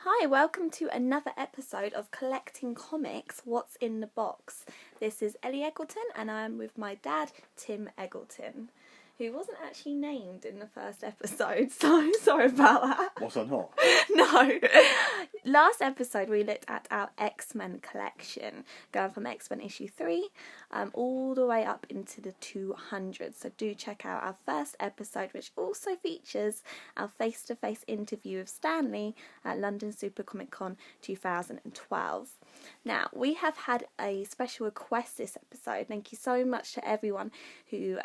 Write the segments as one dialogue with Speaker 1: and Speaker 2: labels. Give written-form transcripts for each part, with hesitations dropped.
Speaker 1: Hi, welcome to another episode of Collecting Comics, What's in the Box. This is Ellie Eggleton and I'm with my dad, Tim Eggleton, who wasn't actually named in the first episode, so sorry about that.
Speaker 2: Was I not?
Speaker 1: No. Last episode we looked at our X-Men collection, going from X-Men issue 3 all the way up into the 200s. So do check out our first episode, which also features our face-to-face interview with Stanley at London Super Comic Con 2012. Now, we have had a special request this episode. Thank you so much to everyone who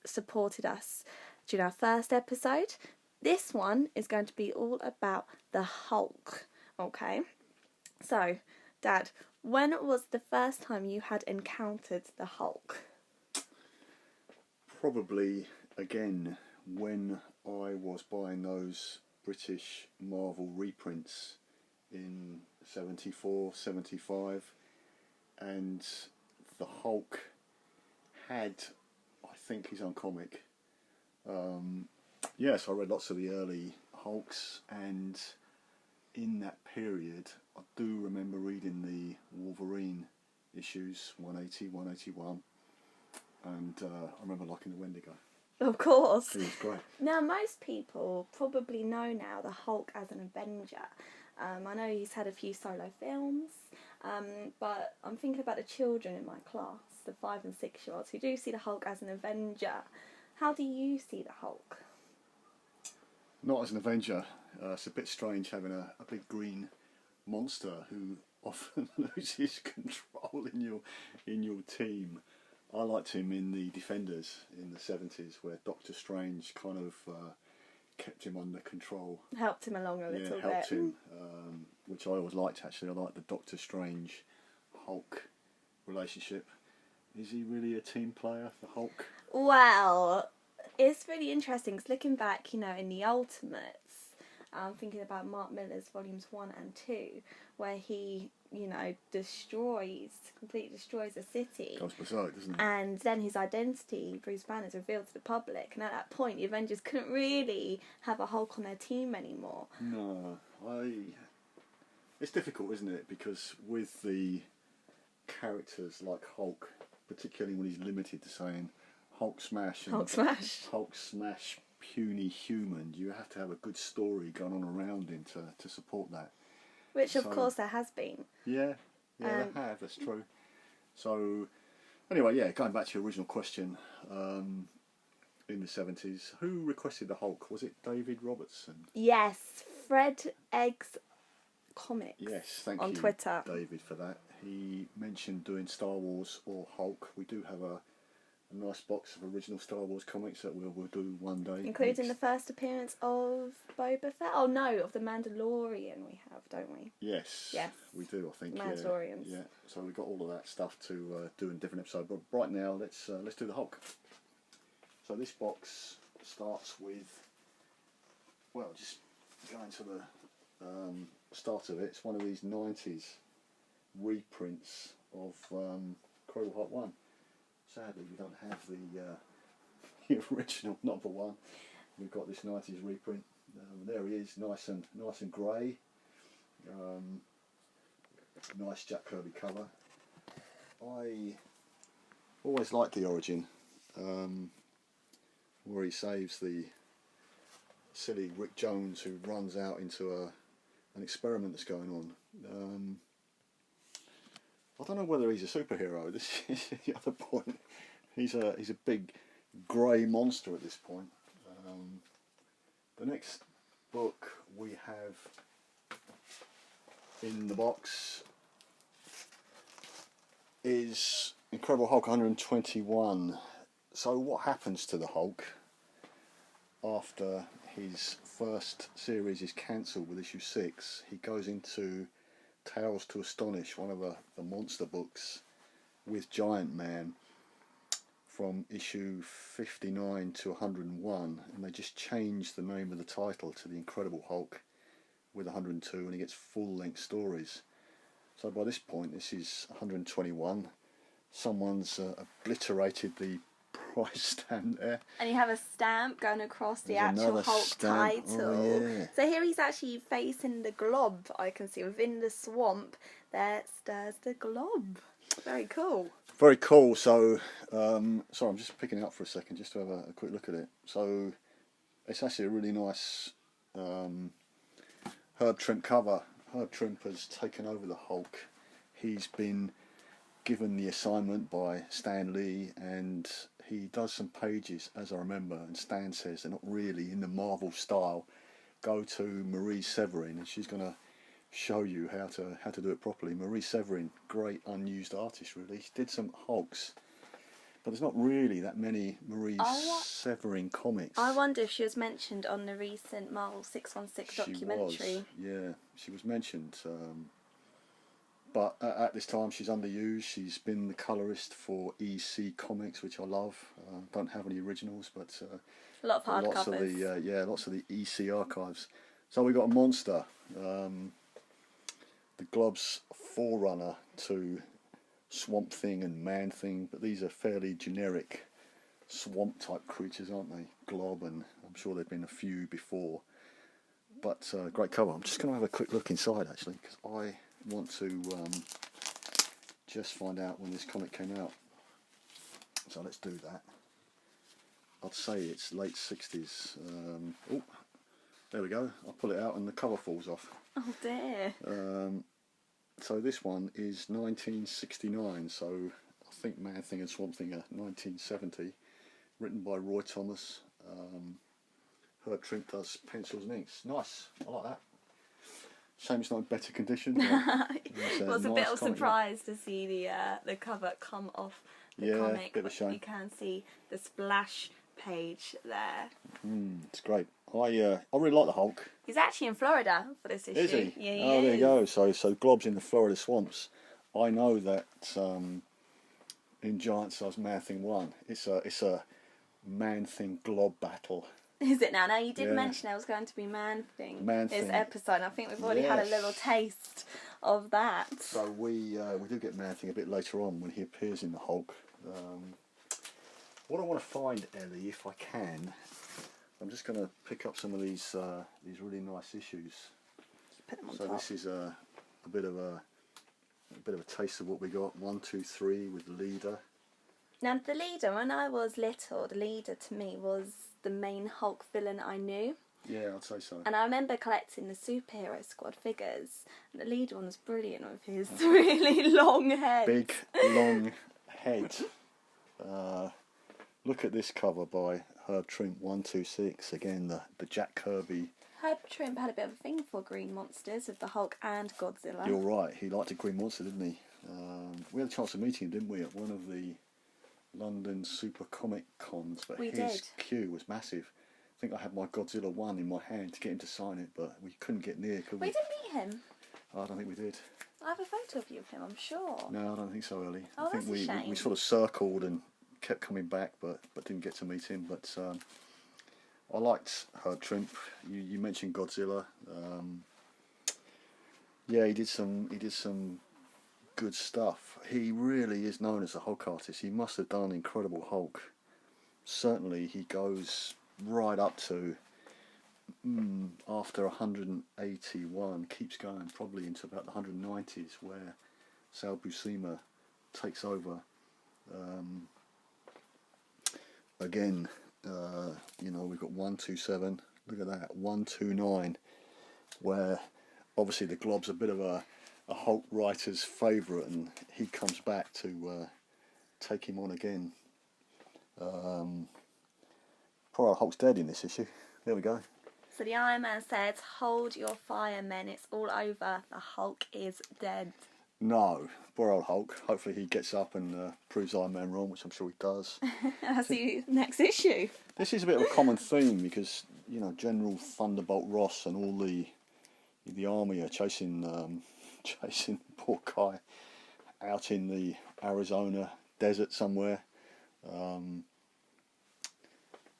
Speaker 1: supported us during our first episode. This one is going to be all about the Hulk, okay? So, Dad, when was the first time you had encountered the Hulk?
Speaker 2: Probably, again, when I was buying those British Marvel reprints in 74, 75, and the Hulk had, I think, his own comic. Yes, I read lots of the early Hulks, and in that period, I do remember reading the Wolverine issues, 180, 181, and I remember liking the Wendigo.
Speaker 1: Of course.
Speaker 2: It was great.
Speaker 1: Now, most people probably know now the Hulk as an Avenger. I know he's had a few solo films, but I'm thinking about the children in my class, the 5 and 6 year olds, who do see the Hulk as an Avenger. How do you see the Hulk?
Speaker 2: Not as an Avenger. It's a bit strange having a big green monster who often loses control in your team. I liked him in the Defenders in the 70s, where Doctor Strange kind of kept him under control.
Speaker 1: Helped him along a little bit.
Speaker 2: Yeah, helped him, which I always liked actually. I liked the Doctor Strange Hulk relationship. Is he really a team player, the Hulk?
Speaker 1: Well, it's really interesting because looking back, in the Ultimates, I'm thinking about Mark Millar's volumes 1 and 2, where he, completely destroys a city.
Speaker 2: Goes berserk, doesn't he?
Speaker 1: And then his identity, Bruce Banner, is revealed to the public. And at that point, the Avengers couldn't really have a Hulk on their team anymore.
Speaker 2: No, it's difficult, isn't it? Because with the characters like Hulk, particularly when he's limited to saying Hulk smash and Hulk smash puny human, you have to have a good story going on around him to support that.
Speaker 1: Which, of course, there has been.
Speaker 2: Yeah, they have, that's true. So, anyway, going back to your original question, in the 70s, who requested the Hulk? Was it David Robertson?
Speaker 1: Yes, Fred Eggs Comics.
Speaker 2: Yes, thank
Speaker 1: on
Speaker 2: you,
Speaker 1: Twitter.
Speaker 2: David, for that. He mentioned doing Star Wars or Hulk. We do have a nice box of original Star Wars comics that we'll do one day.
Speaker 1: Including the first appearance of Boba Fett? Oh no, of the Mandalorian we have, don't we?
Speaker 2: Yes, we do, I think.
Speaker 1: Mandalorians.
Speaker 2: Yeah, so we've got all of that stuff to do in a different episode. But right now, let's do the Hulk. So this box starts with, just going to the start of it. It's one of these 90s reprints of Incredible Hulk 1. Sadly, we don't have the original number 1. We've got this 90s reprint. There he is, nice and grey. Nice Jack Kirby cover. I always liked the origin, where he saves the silly Rick Jones who runs out into an experiment that's going on. I don't know whether he's a superhero. This is the other point. He's a big grey monster at this point. The next book we have in the box is Incredible Hulk 121. So what happens to the Hulk after his first series is cancelled with issue 6? He goes into Tales to Astonish, one of the monster books, with Giant Man from issue 59 to 101, and they just changed the name of the title to The Incredible Hulk with 102, and he gets full-length stories. So by this point, this is 121. Someone's obliterated the prize stamp there.
Speaker 1: And you have a stamp going across the
Speaker 2: There's
Speaker 1: actual
Speaker 2: another
Speaker 1: Hulk
Speaker 2: stamp.
Speaker 1: title.
Speaker 2: Oh, yeah.
Speaker 1: So here he's actually facing the glob, I can see, within the swamp. There stirs the glob. Very cool.
Speaker 2: Very cool. So, sorry, I'm just picking it up for a second just to have a quick look at it. So, it's actually a really nice Herb Trimp cover. Herb Trimp has taken over the Hulk. He's been given the assignment by Stan Lee, and he does some pages, as I remember, and Stan says they're not really in the Marvel style. Go to Marie Severin, and she's going to show you how to do it properly. Marie Severin, great unused artist, really. She did some Hulks, but there's not really that many Marie Severin comics.
Speaker 1: I wonder if she was mentioned on the recent Marvel 616 documentary.
Speaker 2: Yeah, she was mentioned. But at this time, she's underused. She's been the colorist for EC Comics, which I love. Don't have any originals, but
Speaker 1: A lot of hardcovers.
Speaker 2: lots of the EC archives. So we got a monster, the Glob's forerunner to Swamp Thing and Man Thing, but these are fairly generic swamp type creatures, aren't they? Glob, and I'm sure there've been a few before. But great cover. I'm just going to have a quick look inside actually, because I want to just find out when this comic came out. So let's do that. I'd say it's late 60s. Oh, there we go. I'll pull it out and the cover falls off.
Speaker 1: Oh dear.
Speaker 2: So this one is 1969, so I think Man Thing and Swamp Thing are 1970. Written by Roy Thomas. Herb Trimp does pencils and inks. Nice, I like that. Shame it's not in better condition.
Speaker 1: It was a bit of a surprise to see the cover come off the comic.
Speaker 2: Bit of a shame.
Speaker 1: You can see the splash page there.
Speaker 2: It's great. I really like the Hulk.
Speaker 1: He's actually in Florida for this issue.
Speaker 2: Is he?
Speaker 1: Yeah, he
Speaker 2: is. There you go. So Glob's in the Florida swamps. I know that in Giant Size Man Thing 1, it's a Man Thing Glob battle.
Speaker 1: Is it now? Now you did mention there was going to be Man Thing this episode. And I think we've already had a little taste of that.
Speaker 2: So we do get Man Thing a bit later on when he appears in the Hulk. What I want to find, Ellie, if I can, I'm just going to pick up some of these really nice issues.
Speaker 1: Put them on
Speaker 2: so
Speaker 1: top.
Speaker 2: This is a bit of a taste of what we got. 1, 2, 3 with the Leader.
Speaker 1: Now the Leader, when I was little, the Leader to me was the main Hulk villain I knew.
Speaker 2: Yeah, I'd say so.
Speaker 1: And I remember collecting the Superhero Squad figures. And the Leader one was brilliant with his really long head.
Speaker 2: Big, long head. Look at this cover by Herb Trimp 126. Again, the Jack Kirby.
Speaker 1: Herb Trimp had a bit of a thing for green monsters with the Hulk and Godzilla.
Speaker 2: You're right, he liked a green monster, didn't he? We had a chance of meeting him, didn't we, at one of the London Super Comic Cons, but his queue was massive. I think I had my Godzilla 1 in my hand to get him to sign it, but we couldn't get near, could we?
Speaker 1: We didn't meet him.
Speaker 2: I don't think we did.
Speaker 1: I have a photo of you of him, I'm sure.
Speaker 2: No, I don't think so, Ellie.
Speaker 1: Oh,
Speaker 2: I think
Speaker 1: that's a shame.
Speaker 2: we sort of circled and kept coming back, but didn't get to meet him. But I liked Herb Trimp. You mentioned Godzilla. Yeah, he did some good stuff. He really is known as a Hulk artist. He must have done Incredible Hulk. Certainly, he goes right up to after 181, keeps going probably into about the 190s, where Sal Buscema takes over. Again, we've got 127. Look at that, 129, where obviously the Glob's a bit of a Hulk writer's favourite, and he comes back to take him on again. Poor old Hulk's dead in this issue. There we go.
Speaker 1: So the Iron Man says, "Hold your fire, men. It's all over. The Hulk is dead."
Speaker 2: No, poor old Hulk. Hopefully he gets up and proves Iron Man wrong, which I'm sure he does.
Speaker 1: I'll see you next issue.
Speaker 2: This is a bit of a common theme because General Thunderbolt Ross and all the army are chasing poor Kai out in the Arizona desert somewhere.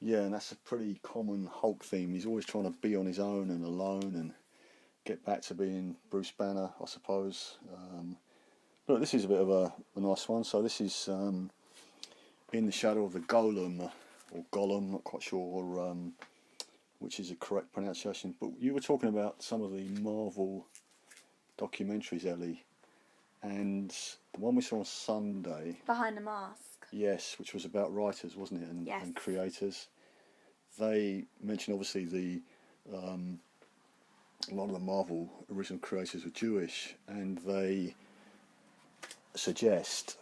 Speaker 2: And that's a pretty common Hulk theme. He's always trying to be on his own and alone and get back to being Bruce Banner, I suppose. But this is a bit of a nice one. So this is in the shadow of the Golem, or Gollum, not quite sure which is the correct pronunciation. But you were talking about some of the Marvel documentaries, Ellie, and the one we saw on Sunday.
Speaker 1: Behind the Mask.
Speaker 2: Yes, which was about writers, wasn't it, and,
Speaker 1: Yes.
Speaker 2: and creators. They mentioned obviously a lot of the Marvel original creators were Jewish, and they suggest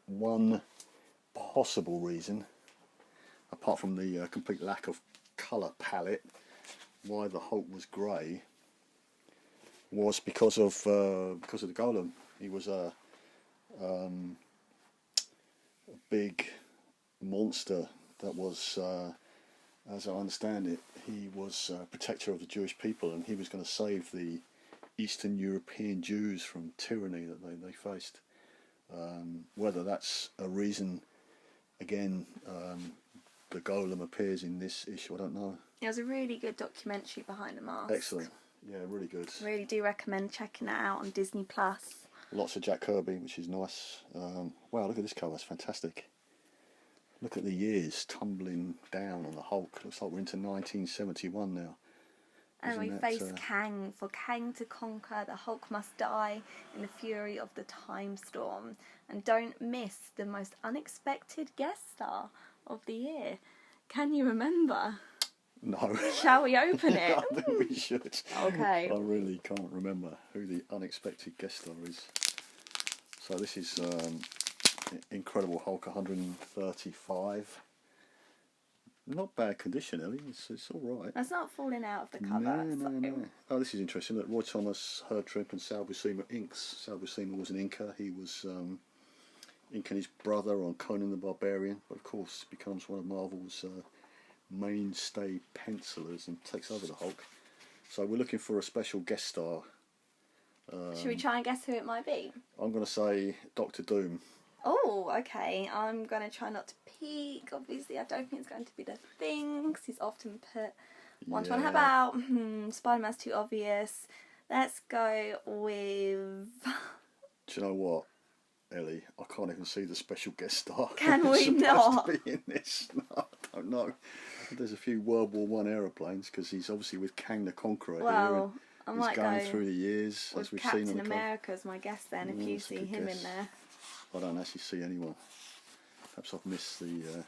Speaker 2: one possible reason, apart from the complete lack of colour palette, why the Hulk was grey, was because of the Golem. He was a big monster that was, as I understand it, he was a protector of the Jewish people, and he was going to save the Eastern European Jews from tyranny that they faced. Whether that's a reason, again, the Golem appears in this issue, I don't know.
Speaker 1: It was a really good documentary, Behind the Mask.
Speaker 2: Excellent. Yeah, really good.
Speaker 1: Really do recommend checking that out on Disney+.
Speaker 2: Lots of Jack Kirby, which is nice. Wow, look at this cover, it's fantastic. Look at the years tumbling down on the Hulk. Looks like we're into 1971 now.
Speaker 1: And we face Kang. For Kang to conquer, the Hulk must die in the fury of the time storm. And don't miss the most unexpected guest star of the year. Can you remember?
Speaker 2: No.
Speaker 1: Shall we open it?
Speaker 2: I think we should.
Speaker 1: Okay.
Speaker 2: I really can't remember who the unexpected guest star is. So this is Incredible Hulk 135. Not bad condition, Ellie. It's all right.
Speaker 1: That's not falling out of the cover.
Speaker 2: No. Oh, this is interesting. Look, Roy Thomas, Herb Trimpe and Sal Buscema inks. Sal Buscema was an inker. He was inking his brother on Conan the Barbarian, but of course becomes one of Marvel's mainstay pencilers and takes over the Hulk. So we're looking for a special guest star.
Speaker 1: Should we try and guess who it might be?
Speaker 2: I'm going to say Doctor Doom.
Speaker 1: Oh, okay. I'm going to try not to peek. Obviously, I don't think it's going to be the Thing, because he's often put one to one. How about Spider-Man's too obvious? Let's go with...
Speaker 2: Do you know what, Ellie? I can't even see the special guest star.
Speaker 1: Can we not?
Speaker 2: To be in this? No, I don't know. There's a few World War I aeroplanes, because he's obviously with Kang the Conqueror
Speaker 1: well,
Speaker 2: here.
Speaker 1: I
Speaker 2: He's
Speaker 1: might
Speaker 2: going
Speaker 1: go
Speaker 2: through the years,
Speaker 1: with
Speaker 2: as we've
Speaker 1: Captain
Speaker 2: seen on the
Speaker 1: America as my guess then, if you
Speaker 2: that's a
Speaker 1: see
Speaker 2: good
Speaker 1: him
Speaker 2: guess.
Speaker 1: in there.
Speaker 2: I don't actually see anyone. Perhaps I've missed the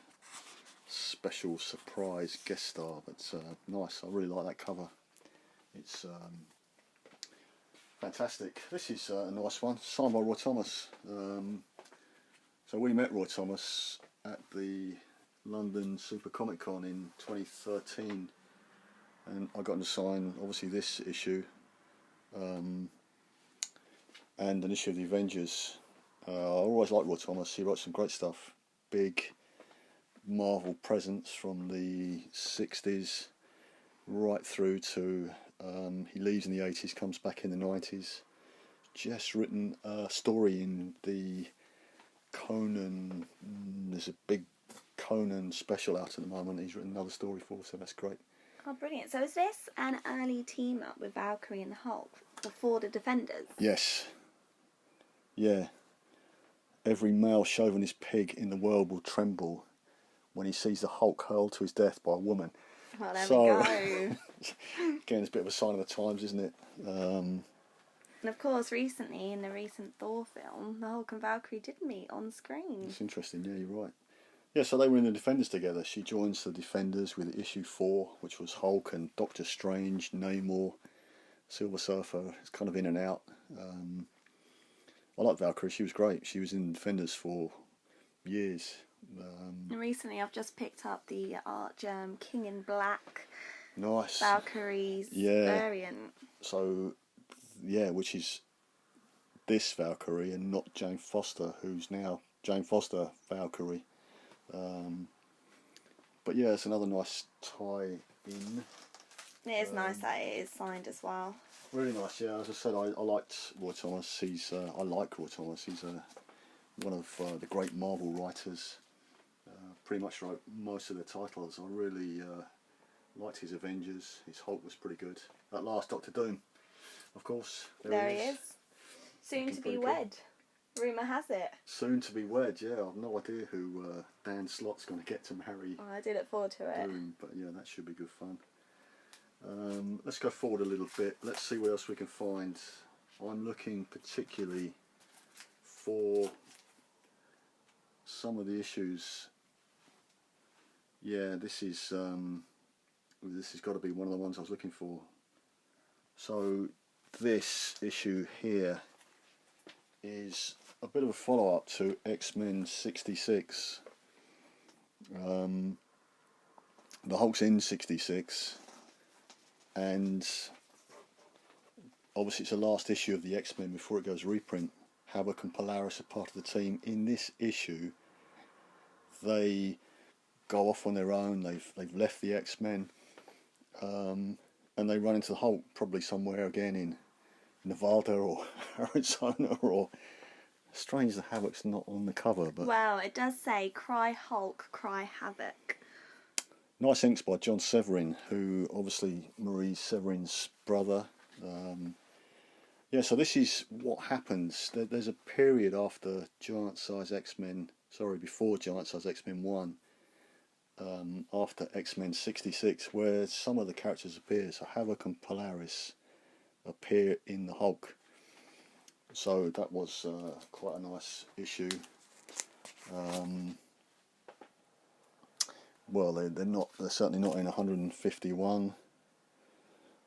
Speaker 2: special surprise guest star, but nice. I really like that cover. It's fantastic. This is a nice one, signed by Roy Thomas. So we met Roy Thomas at the London Super Comic Con in 2013, and I got him to sign obviously this issue and an issue of the Avengers. I always liked Roy Thomas. He wrote some great stuff. Big Marvel presence from the 60s right through to he leaves in the 80s, comes back in the 90s. Just written a story in the Conan. There's a big Conan special out at the moment. He's written another story for, so that's great.
Speaker 1: Oh, brilliant. So is this an early team up with Valkyrie and the Hulk before the Defenders?
Speaker 2: Yes. Yeah. Every male chauvinist pig in the world will tremble when he sees the Hulk hurled to his death by a woman.
Speaker 1: Well, there we go.
Speaker 2: Again, it's a bit of a sign of the times, isn't it?
Speaker 1: And of course, recently, in the recent Thor film, the Hulk and Valkyrie did meet on screen.
Speaker 2: It's interesting, yeah, you're right. Yeah, so they were in the Defenders together. She joins the Defenders with issue 4, which was Hulk and Doctor Strange, Namor, Silver Surfer. It's kind of in and out. I like Valkyrie, she was great. She was in Defenders for years.
Speaker 1: And recently I've just picked up the Artgerm King in Black
Speaker 2: Nice.
Speaker 1: Valkyrie's variant.
Speaker 2: So, yeah, which is this Valkyrie and not Jane Foster, who's now Jane Foster Valkyrie. But yeah, it's another nice tie-in.
Speaker 1: It is nice that it is signed as well.
Speaker 2: Really nice, yeah. As I said, I liked Roy Thomas. I like Roy Thomas. He's one of the great Marvel writers. Pretty much wrote most of the titles. I really liked his Avengers. His Hulk was pretty good. At last, Doctor Doom, of course.
Speaker 1: There he is. Soon to be wed. Rumour has it.
Speaker 2: Soon to be wed, yeah. I've no idea who Dan Slott's going to get to marry.
Speaker 1: Oh, I do look forward to it.
Speaker 2: But yeah, that should be good fun. Let's go forward a little bit. Let's see what else we can find. I'm looking particularly for some of the issues. Yeah, this has got to be one of the ones I was looking for. So this issue here is a bit of a follow-up to X-Men 66. The Hulk's in 66, and obviously it's the last issue of the X-Men before it goes reprint. Havoc and Polaris are part of the team. In this issue, they go off on their own. They've left the X-Men, and they run into the Hulk, probably somewhere again in Nevada or Arizona. Or strange that Havoc's not on the cover, but
Speaker 1: well, it does say "Cry Hulk, Cry Havoc."
Speaker 2: nice inks by John Severin, who obviously Marie Severin's brother. Yeah, so this is what happens. There's a period after Giant Size X-Men, before Giant Size X-Men 1, after X-Men 66, where some of the characters appear. So Havoc and Polaris appear in the Hulk. So that was quite a nice issue. Well, they're certainly not in 151.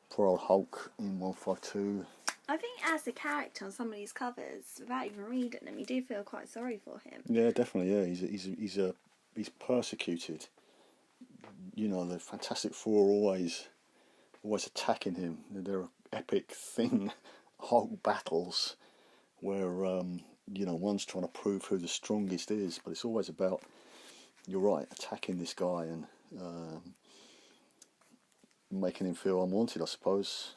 Speaker 2: Poor old Hulk in 152.
Speaker 1: I think as a character on some of these covers, without even reading them, you do feel quite sorry for him.
Speaker 2: Yeah, definitely. Yeah, he's persecuted. You know, the Fantastic Four are always attacking him. They're epic thing Hulk battles where one's trying to prove who the strongest is, but it's always about, you're right, attacking this guy and making him feel unwanted, I suppose.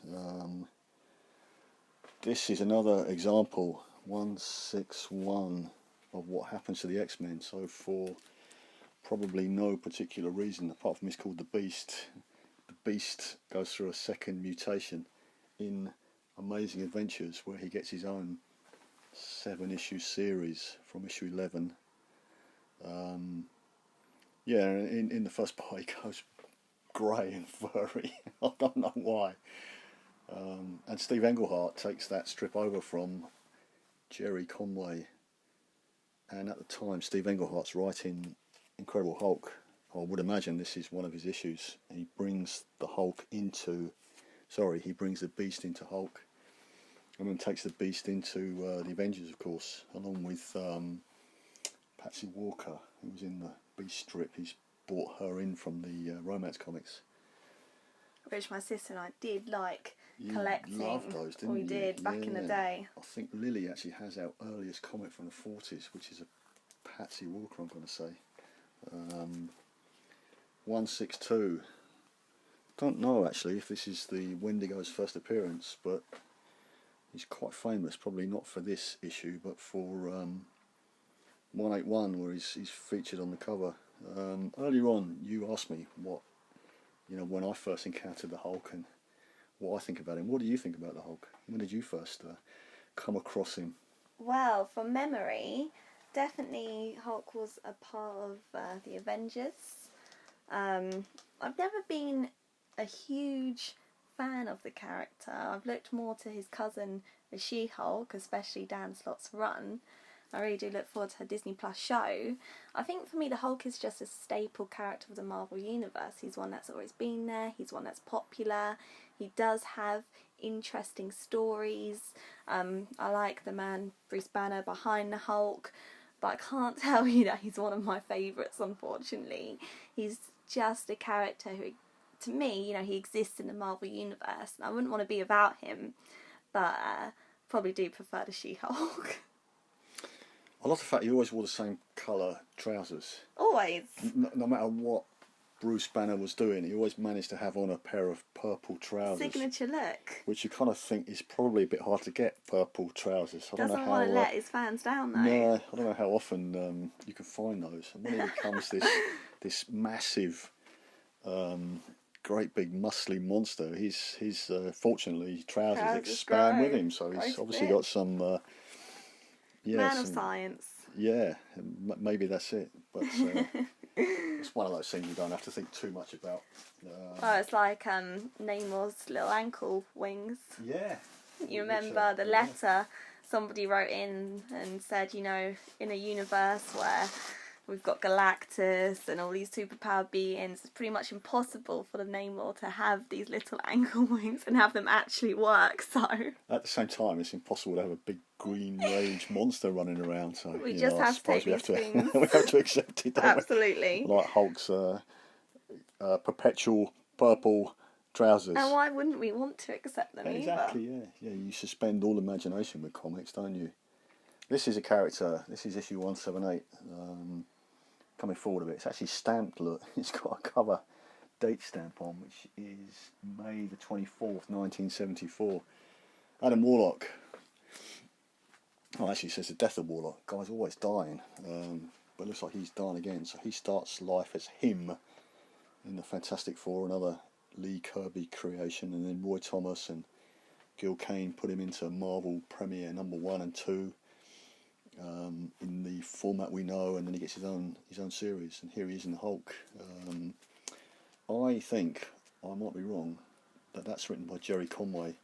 Speaker 2: This is another example, 161, of what happens to the X-Men. So for probably no particular reason, apart from he's called the Beast, the Beast goes through a second mutation in Amazing Adventures, where he gets his own 7-issue series from issue 11. Yeah, in the first part he goes grey and furry. I don't know why. And Steve Englehart takes that strip over from Jerry Conway, and at the time Steve Englehart's writing Incredible Hulk. I would imagine this is one of his issues. He brings the Beast into Hulk, and then takes the Beast into the Avengers, of course, along with Patsy Walker, who was in the Beast strip. He's brought her in from the romance comics,
Speaker 1: which my sister and I did like collecting.
Speaker 2: You loved those, didn't you?
Speaker 1: We did, back in the day.
Speaker 2: I think Lily actually has our earliest comic from the 40s, which is a Patsy Walker, I'm going to say. 162. Don't know actually if this is the Wendigo's first appearance, but he's quite famous, probably not for this issue, but for 181, where he's featured on the cover. Earlier on, you asked me when I first encountered the Hulk and what I think about him. What do you think about the Hulk? When did you first come across him?
Speaker 1: Well, from memory, definitely Hulk was a part of the Avengers. I've never been a huge fan of the character. I've looked more to his cousin, the She-Hulk, especially Dan Slott's run. I really do look forward to her Disney Plus show. I think for me the Hulk is just a staple character of the Marvel Universe. He's one that's always been there. He's one that's popular. He does have interesting stories. I like the man Bruce Banner behind the Hulk, but I can't tell you that he's one of my favourites, unfortunately. He's just a character who, to me, he exists in the Marvel Universe, and I wouldn't want to be without him, but probably do prefer the She-Hulk.
Speaker 2: I love the fact he always wore the same colour trousers.
Speaker 1: Always.
Speaker 2: No matter what Bruce Banner was doing, he always managed to have on a pair of purple trousers.
Speaker 1: Signature look.
Speaker 2: Which you kind of think is probably a bit hard to get, purple trousers.
Speaker 1: Doesn't want to let his fans down though.
Speaker 2: No, I don't know how often you can find those. And when he becomes this massive, great big muscly monster, his fortunately trousers expand with him, so he's obviously got some Yeah,
Speaker 1: Man of science.
Speaker 2: Yeah, maybe that's it. But it's one of those things you don't have to think too much about.
Speaker 1: Oh, it's like Namor's little ankle wings.
Speaker 2: Yeah.
Speaker 1: You remember the letter somebody wrote in and said, in a universe where we've got Galactus and all these superpowered beings, it's pretty much impossible for the Namor to have these little ankle wings and have them actually work. So
Speaker 2: at the same time, it's impossible to have a big green rage monster running around. So
Speaker 1: we just have to take these things.
Speaker 2: we have to accept it. Don't
Speaker 1: Absolutely.
Speaker 2: we? Like Hulk's perpetual purple trousers.
Speaker 1: And why wouldn't we want to accept them
Speaker 2: Exactly,
Speaker 1: either?
Speaker 2: yeah. You suspend all imagination with comics, don't you? This is a character. This is issue 178. Coming forward a bit, it's actually stamped. Look, it's got a cover date stamp on, which is May the 24th, 1974. Adam Warlock. Oh, actually, it says the death of Warlock. Guy's always dying, but it looks like he's dying again. So he starts life as him in the Fantastic Four, another Lee Kirby creation, and then Roy Thomas and Gil Kane put him into Marvel Premiere #1 and 2 in the format we know, and then he gets his own series, and here he is in the Hulk. I think, I might be wrong, that's written by Jerry Conway.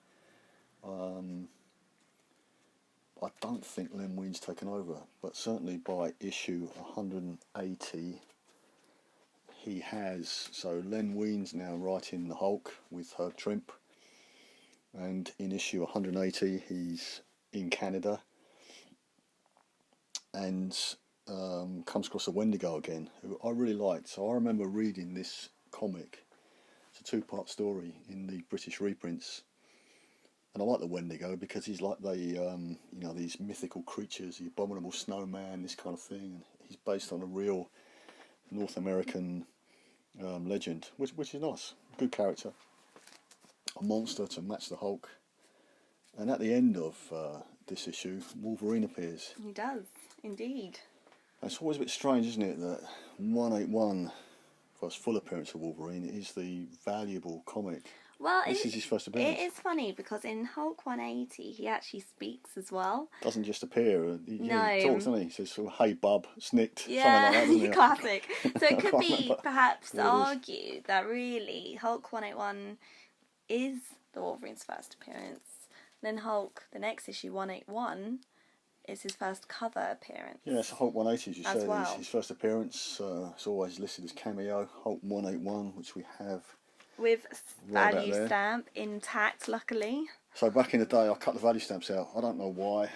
Speaker 2: I don't think Len Wein's taken over, but certainly by issue 180 he has. So Len Wein's now writing the Hulk with Herb Trimpe, and in issue 180 he's in Canada and comes across a Wendigo again, who I really liked. So I remember reading this comic. It's a two-part story in the British reprints, and I like the Wendigo because he's like these mythical creatures, the abominable snowman, this kind of thing. And he's based on a real North American legend, which is nice. Good character, a monster to match the Hulk. And at the end of this issue, Wolverine appears.
Speaker 1: He does, indeed.
Speaker 2: And it's always a bit strange, isn't it, that 181, for his full appearance of Wolverine, is the valuable comic.
Speaker 1: Well,
Speaker 2: this is his first appearance.
Speaker 1: It is funny because in Hulk 180 he actually speaks as well.
Speaker 2: Doesn't just appear. He talks, doesn't he? He says, "Hey, bub," snicked.
Speaker 1: Yeah,
Speaker 2: something like that,
Speaker 1: classic. So it could be
Speaker 2: remember
Speaker 1: perhaps argued that really Hulk 181 is the Wolverine's first appearance. Then Hulk, the next issue 181, is his first cover appearance.
Speaker 2: Yeah, so Hulk 180, as you said,
Speaker 1: well.
Speaker 2: his first appearance. It's always listed as cameo. Hulk 181, which we have.
Speaker 1: With value stamp intact, luckily.
Speaker 2: So back in the day, I cut the value stamps out. I don't know why.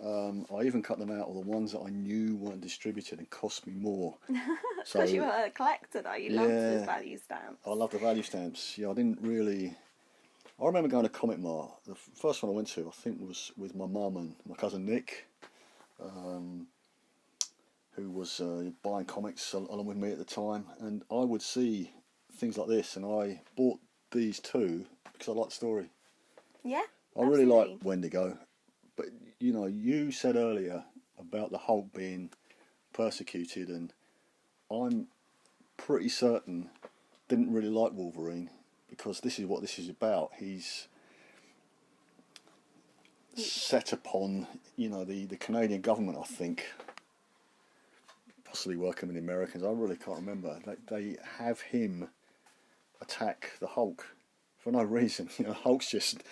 Speaker 2: I even cut them out of the ones that I knew weren't distributed and cost me more.
Speaker 1: Because you were a collector, though. You loved those value stamps.
Speaker 2: I love the value stamps. Yeah, I didn't really... I remember going to Comic Mart. The first one I went to, I think, was with my mum and my cousin Nick, who was buying comics along with me at the time. And I would see things like this, and I bought these too because I like the story.
Speaker 1: Yeah,
Speaker 2: I really like Wendigo, but you said earlier about the Hulk being persecuted, and I'm pretty certain didn't really like Wolverine because this is what this is about. He's set upon, the Canadian government, I think, possibly working with the Americans. I really can't remember. They have him attack the Hulk for no reason. Hulk's just...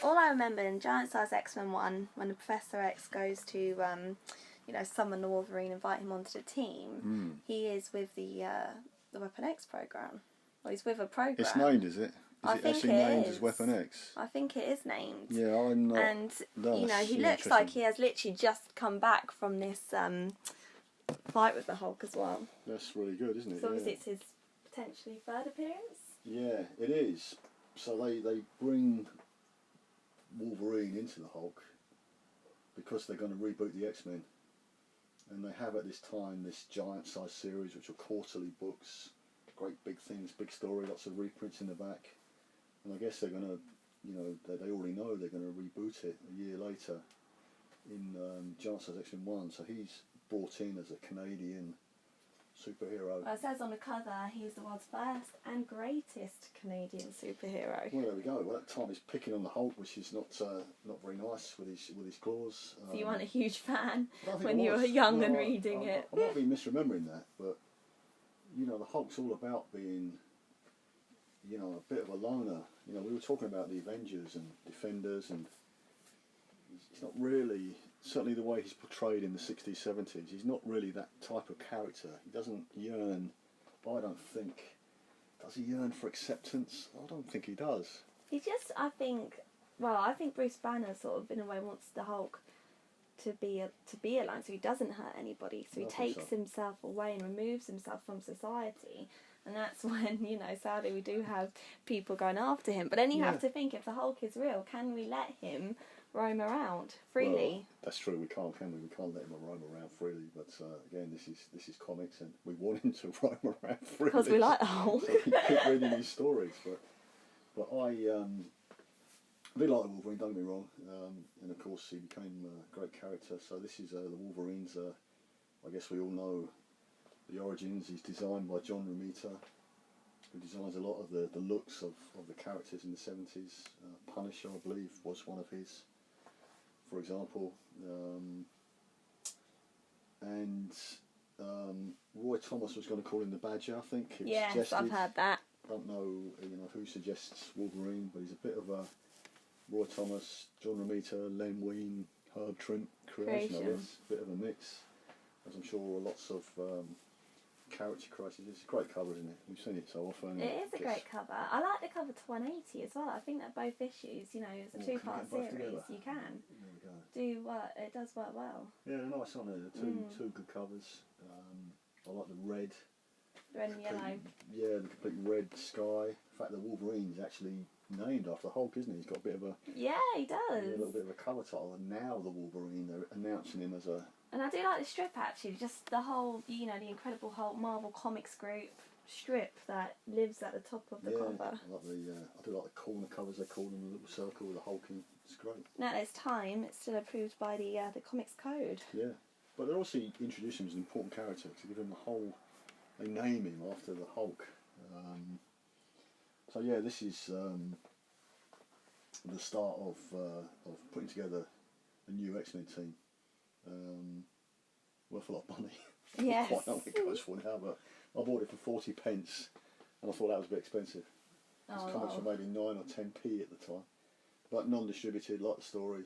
Speaker 1: All I remember in Giant Size X-Men 1, when the Professor X goes to, summon the Wolverine, invite him onto the team, he is with the Weapon X program. Well, he's with a program.
Speaker 2: It's named, is it? Is it actually named as Weapon X?
Speaker 1: I think it is named.
Speaker 2: Yeah, I'm not...
Speaker 1: And, he looks like he has literally just come back from this fight with the Hulk as well.
Speaker 2: That's really good, isn't it?
Speaker 1: So obviously it's his potentially third appearance?
Speaker 2: Yeah, it is. So they bring Wolverine into the Hulk because they're going to reboot the X-Men. And they have at this time this giant size series, which are quarterly books, great big things, big story, lots of reprints in the back. And I guess they're going to, they already know they're going to reboot it a year later in Giant Size X-Men 1. So he's brought in as a Canadian superhero.
Speaker 1: Well, it says on the cover he's the world's first and greatest Canadian superhero.
Speaker 2: Well, there we go. Well, that time he's picking on the Hulk, which is not very nice with his claws.
Speaker 1: So you weren't a huge fan
Speaker 2: I don't think
Speaker 1: when
Speaker 2: it
Speaker 1: you
Speaker 2: was.
Speaker 1: were young
Speaker 2: No,
Speaker 1: and reading it.
Speaker 2: I might be misremembering that, but you know, the Hulk's all about being, you know, a bit of a loner. You know, we were talking about the Avengers and Defenders, and he's not really, certainly the way he's portrayed in the 60s, 70s, he's not really that type of character. He doesn't yearn, I don't think, does he yearn for acceptance? I don't think he does.
Speaker 1: He just, I think Bruce Banner sort of, in a way, wants the Hulk to be alone, so he doesn't hurt anybody. So he takes himself away and removes himself from society. And that's when, you know, sadly we do have people going after him. But then you have to think, if the Hulk is real, can we let him roam around freely?
Speaker 2: Well, that's true. We can't, can we? We can't let him roam around freely. But again, this is comics, and we want him to roam around freely
Speaker 1: because we like the Hulk.
Speaker 2: So we keep reading these stories. But I do like the Wolverine. Don't get me wrong. And of course, he became a great character. So this is the Wolverines. I guess we all know the origins. He's designed by John Romita, who designs a lot of the looks of the characters in the 70s. Punisher, I believe, was one of his, for example. Roy Thomas was going to call him the Badger, I think.
Speaker 1: Yes, I've heard that.
Speaker 2: I don't know, who suggests Wolverine, but he's a bit of a Roy Thomas, John Romita, Len Wein, Herb Trimp creation. I guess. A bit of a mix, as I'm sure lots of character creations. It's a great cover, isn't it? We've seen it so often.
Speaker 1: It is a great cover. I like the cover to 180 as well. I think that both issues, it's a two-part series. You can. It does work well.
Speaker 2: Yeah, nice, aren't they? Two good covers. I like the red.
Speaker 1: Red and yellow.
Speaker 2: Yeah, the complete red sky. In fact, the Wolverine is actually named after Hulk, isn't he? He's got a bit of a...
Speaker 1: Yeah, he does.
Speaker 2: A little bit of a cover title. And now the Wolverine, they're announcing him as a...
Speaker 1: And I do like the strip, actually. Just the whole, the Incredible Hulk Marvel Comics group strip that lives at the top of the cover.
Speaker 2: I do like the corner covers, they call them, a little circle with a Hulk in. It's great.
Speaker 1: Now it's time. It's still approved by the Comics Code.
Speaker 2: Yeah. But they're also introducing him as an important character to give him the whole... They name him after the Hulk. So yeah, this is the start of putting together a new X-Men team. Worth a lot of money.
Speaker 1: Yes.
Speaker 2: I don't know what it goes for now, but I bought it for 40 pence, and I thought that was a bit expensive. It's comics for maybe 9 or 10p at the time, but non-distributed. Like the story,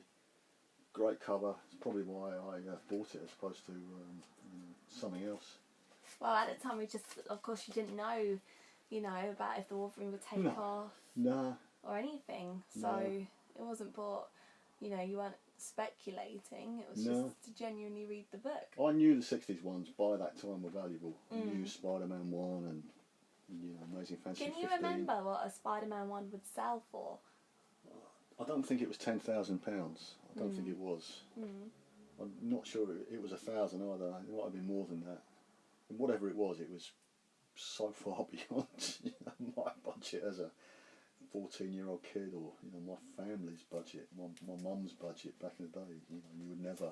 Speaker 2: great cover. It's probably why I bought it as opposed to something else.
Speaker 1: Well, at the time, of course, you didn't know, about if the Wolverine would take off.
Speaker 2: Nah.
Speaker 1: Or anything. So it wasn't bought, you weren't speculating. It was just to genuinely read the book.
Speaker 2: I knew the 60s ones by that time were valuable. I knew Spider-Man 1 and Amazing Fantasy 15.
Speaker 1: Can you remember what a Spider-Man 1 would sell for?
Speaker 2: I don't think it was £10,000. I don't think it was. I'm not sure it was 1,000 either. It might have been more than that. And whatever it was so far beyond my budget as a 14-year-old kid, or my family's budget, my mum's budget back in the day. You would never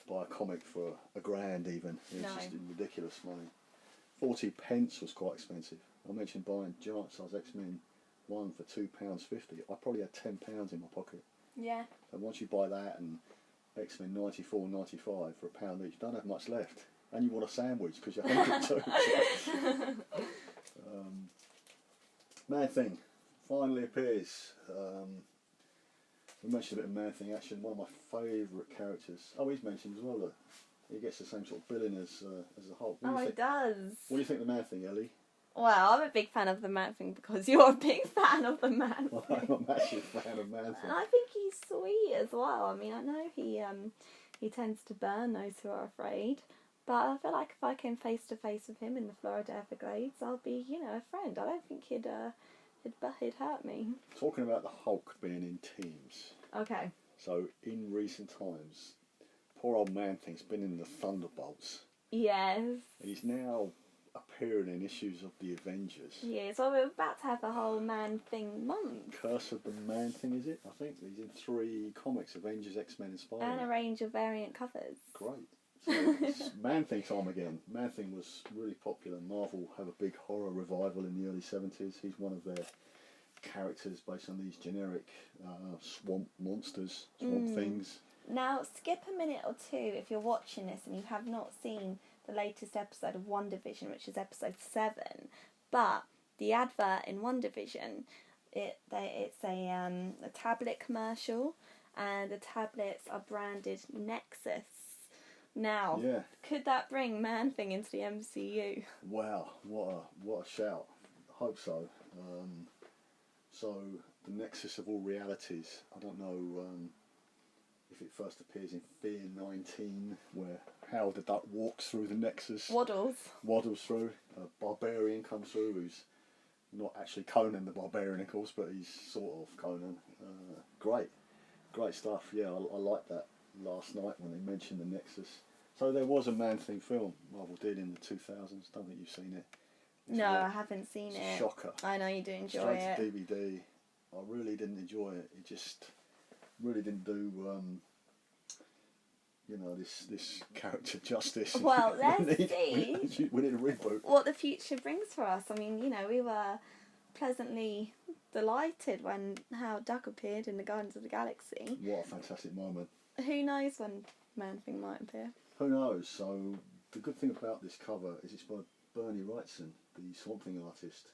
Speaker 2: buy a comic for £1,000 even. It was just ridiculous money. 40 pence was quite expensive. I mentioned buying giant size X-Men 1 for £2.50. I probably had £10 in my pocket.
Speaker 1: Yeah.
Speaker 2: And once you buy that and X-Men 94, 95 for £1 each, you don't have much left. And you want a sandwich because you're hungry too. Man-Thing finally appears. We mentioned a bit of Man-Thing action. One of my favourite characters. Oh, he's mentioned as well. Look, he gets the same sort of billing as the Hulk.
Speaker 1: He does.
Speaker 2: What do you think of the Man-Thing, Ellie?
Speaker 1: Well, I'm a big fan of the Man-Thing because you're a big fan of the Man-Thing.
Speaker 2: Well, I'm a massive fan of Man-Thing.
Speaker 1: I think he's sweet as well. I mean, I know he tends to burn those who are afraid. But I feel like if I came face to face with him in the Florida Everglades, I'll be, a friend. I don't think he'd hurt me. Talking about the Hulk being in teams. Okay.
Speaker 2: So in recent times, poor old Man-Thing's been in the Thunderbolts.
Speaker 1: Yes.
Speaker 2: And he's now appearing in issues of the Avengers.
Speaker 1: Yeah, so we're about to have a whole Man-Thing month.
Speaker 2: Curse of the Man-Thing, is it? I think he's in 3 comics: Avengers, X-Men, and Spider-Man.
Speaker 1: And a range of variant covers.
Speaker 2: Great. So it's Man-Thing time again. Man-Thing was really popular. Marvel have a big horror revival in the early 70s. He's one of their characters based on these generic swamp monsters, swamp things.
Speaker 1: Now, skip a minute or two if you're watching this and you have not seen the latest episode of WandaVision, which is episode 7. But the advert in WandaVision, it's a tablet commercial, and the tablets are branded Nexus. Now, could that bring Man-Thing into the MCU?
Speaker 2: Wow, what a shout! I hope so. So the Nexus of all realities. I don't know if it first appears in Fear 19, where Howard the Duck walks through the Nexus. Waddles through. A barbarian comes through, who's not actually Conan the Barbarian, of course, but he's sort of Conan. Great stuff. Yeah, I liked that last night when they mentioned the Nexus. So there was a Man-Thing film Marvel did in the 2000s. Don't think you've seen it.
Speaker 1: No, I haven't seen it.
Speaker 2: Shocker.
Speaker 1: I know you do enjoy it.
Speaker 2: Straight to DVD. I really didn't enjoy it. It just really didn't do this character justice.
Speaker 1: Well, let's see.
Speaker 2: We need a reboot.
Speaker 1: What the future brings for us. I mean, we were pleasantly delighted when Howard Duck appeared in the Guardians of the Galaxy.
Speaker 2: What a fantastic moment.
Speaker 1: Who knows when Man-Thing might appear?
Speaker 2: Who knows? So the good thing about this cover is it's by Bernie Wrightson, the Swamp Thing artist.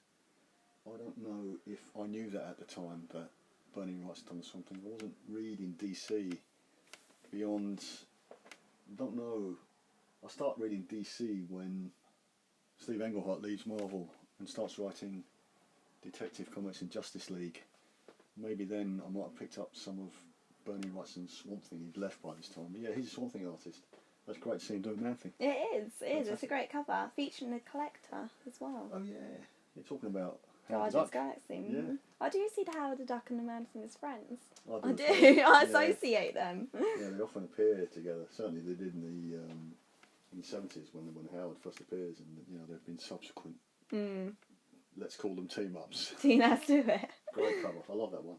Speaker 2: I don't know if I knew that at the time, that Bernie Wrightson done Swamp Thing. I wasn't reading DC beyond... I don't know. I start reading DC when Steve Englehart leaves Marvel and starts writing Detective Comics and Justice League. Maybe then I might have picked up some of Bernie Wrightson's Swamp Thing he'd left by this time. But yeah, he's a Swamp Thing artist. That's great to see him doing Man-Thing.
Speaker 1: It is. It's a great cover, featuring the Collector as well.
Speaker 2: Oh yeah, you're talking about
Speaker 1: Guardians of the Galaxy.
Speaker 2: Yeah.
Speaker 1: I do see the Howard the Duck and the Man-Thing as friends.
Speaker 2: I do.
Speaker 1: I associate them.
Speaker 2: Yeah, they often appear together. Certainly they did in the 70s when Howard first appears, and there have been subsequent. Let's call them team ups.
Speaker 1: Let's do it.
Speaker 2: Great cover. I love that one.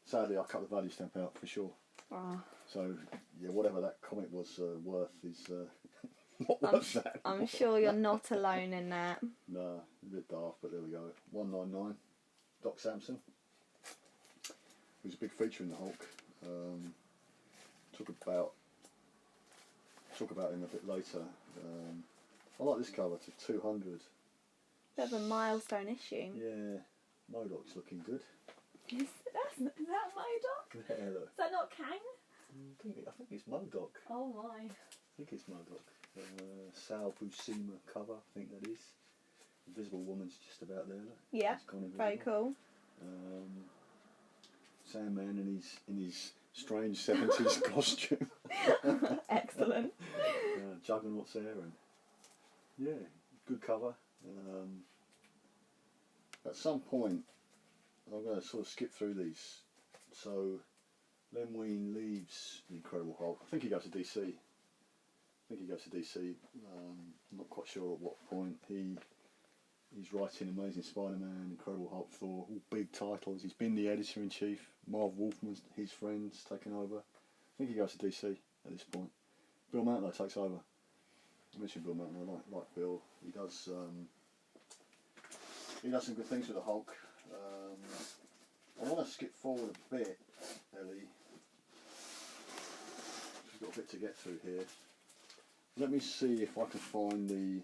Speaker 2: Sadly, I cut the value stamp out for sure.
Speaker 1: Oh.
Speaker 2: So yeah, whatever that comic was worth is not worth that.
Speaker 1: I'm sure you're not alone in that.
Speaker 2: Nah, a bit daft, but there we go. 199. Doc Samson. Who's a big feature in the Hulk. Talk about him a bit later. I like this cover to 200.
Speaker 1: Bit of a milestone issue.
Speaker 2: Yeah, MODOK's looking good.
Speaker 1: Is that MODOK?
Speaker 2: Yeah, look.
Speaker 1: Is that not Kang?
Speaker 2: I think it's MODOK.
Speaker 1: Oh my.
Speaker 2: I think it's MODOK. Sal Buscema cover, I think that is. Invisible Woman's just about there. Look.
Speaker 1: Yeah, very cool.
Speaker 2: Sandman in his strange 70s costume.
Speaker 1: Excellent.
Speaker 2: Juggernaut's there, and yeah, good cover. At some point, I'm going to sort of skip through these. So, Len Wein leaves the Incredible Hulk. I think he goes to DC. I'm not quite sure at what point. He's writing Amazing Spider-Man, Incredible Hulk, Thor, all big titles. He's been the editor-in-chief. Marv Wolfman's his friend's taken over. I think he goes to DC at this point. Bill Mantlo takes over. I mentioned Bill Mantlo. I like Bill. He does some good things with the Hulk. I want to skip forward a bit, Ellie. We've got a bit to get through here. Let me see if I can find the.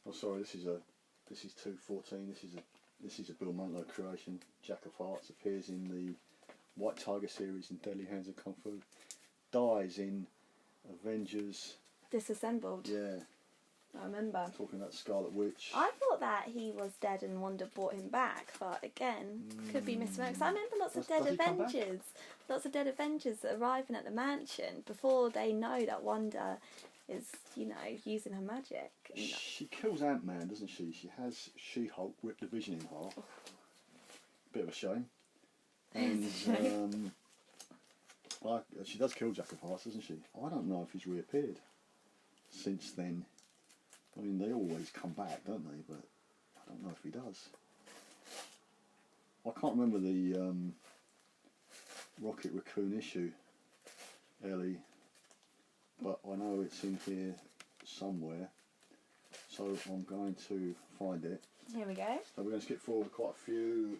Speaker 2: This is 214. This is a Bill Mantlo creation. Jack of Hearts appears in the White Tiger series in Deadly Hands of Kung Fu. Dies in Avengers.
Speaker 1: Disassembled.
Speaker 2: Yeah.
Speaker 1: I remember.
Speaker 2: Talking about Scarlet Witch.
Speaker 1: I thought that he was dead and Wanda brought him back, but again, could be misremembered. Because I remember lots of dead Avengers arriving at the mansion before they know that Wanda is, using her magic.
Speaker 2: She kills Ant-Man, doesn't she? She has She-Hulk rip the Vision in half. Bit of a shame. And she does kill Jack of Hearts, doesn't she? I don't know if he's reappeared since then. I mean, they always come back, don't they? But I don't know if he does. I can't remember the Rocket Raccoon issue, Ellie. but I know it's in here somewhere, so I'm going to find it.
Speaker 1: Here we go.
Speaker 2: So we're going to skip forward quite a few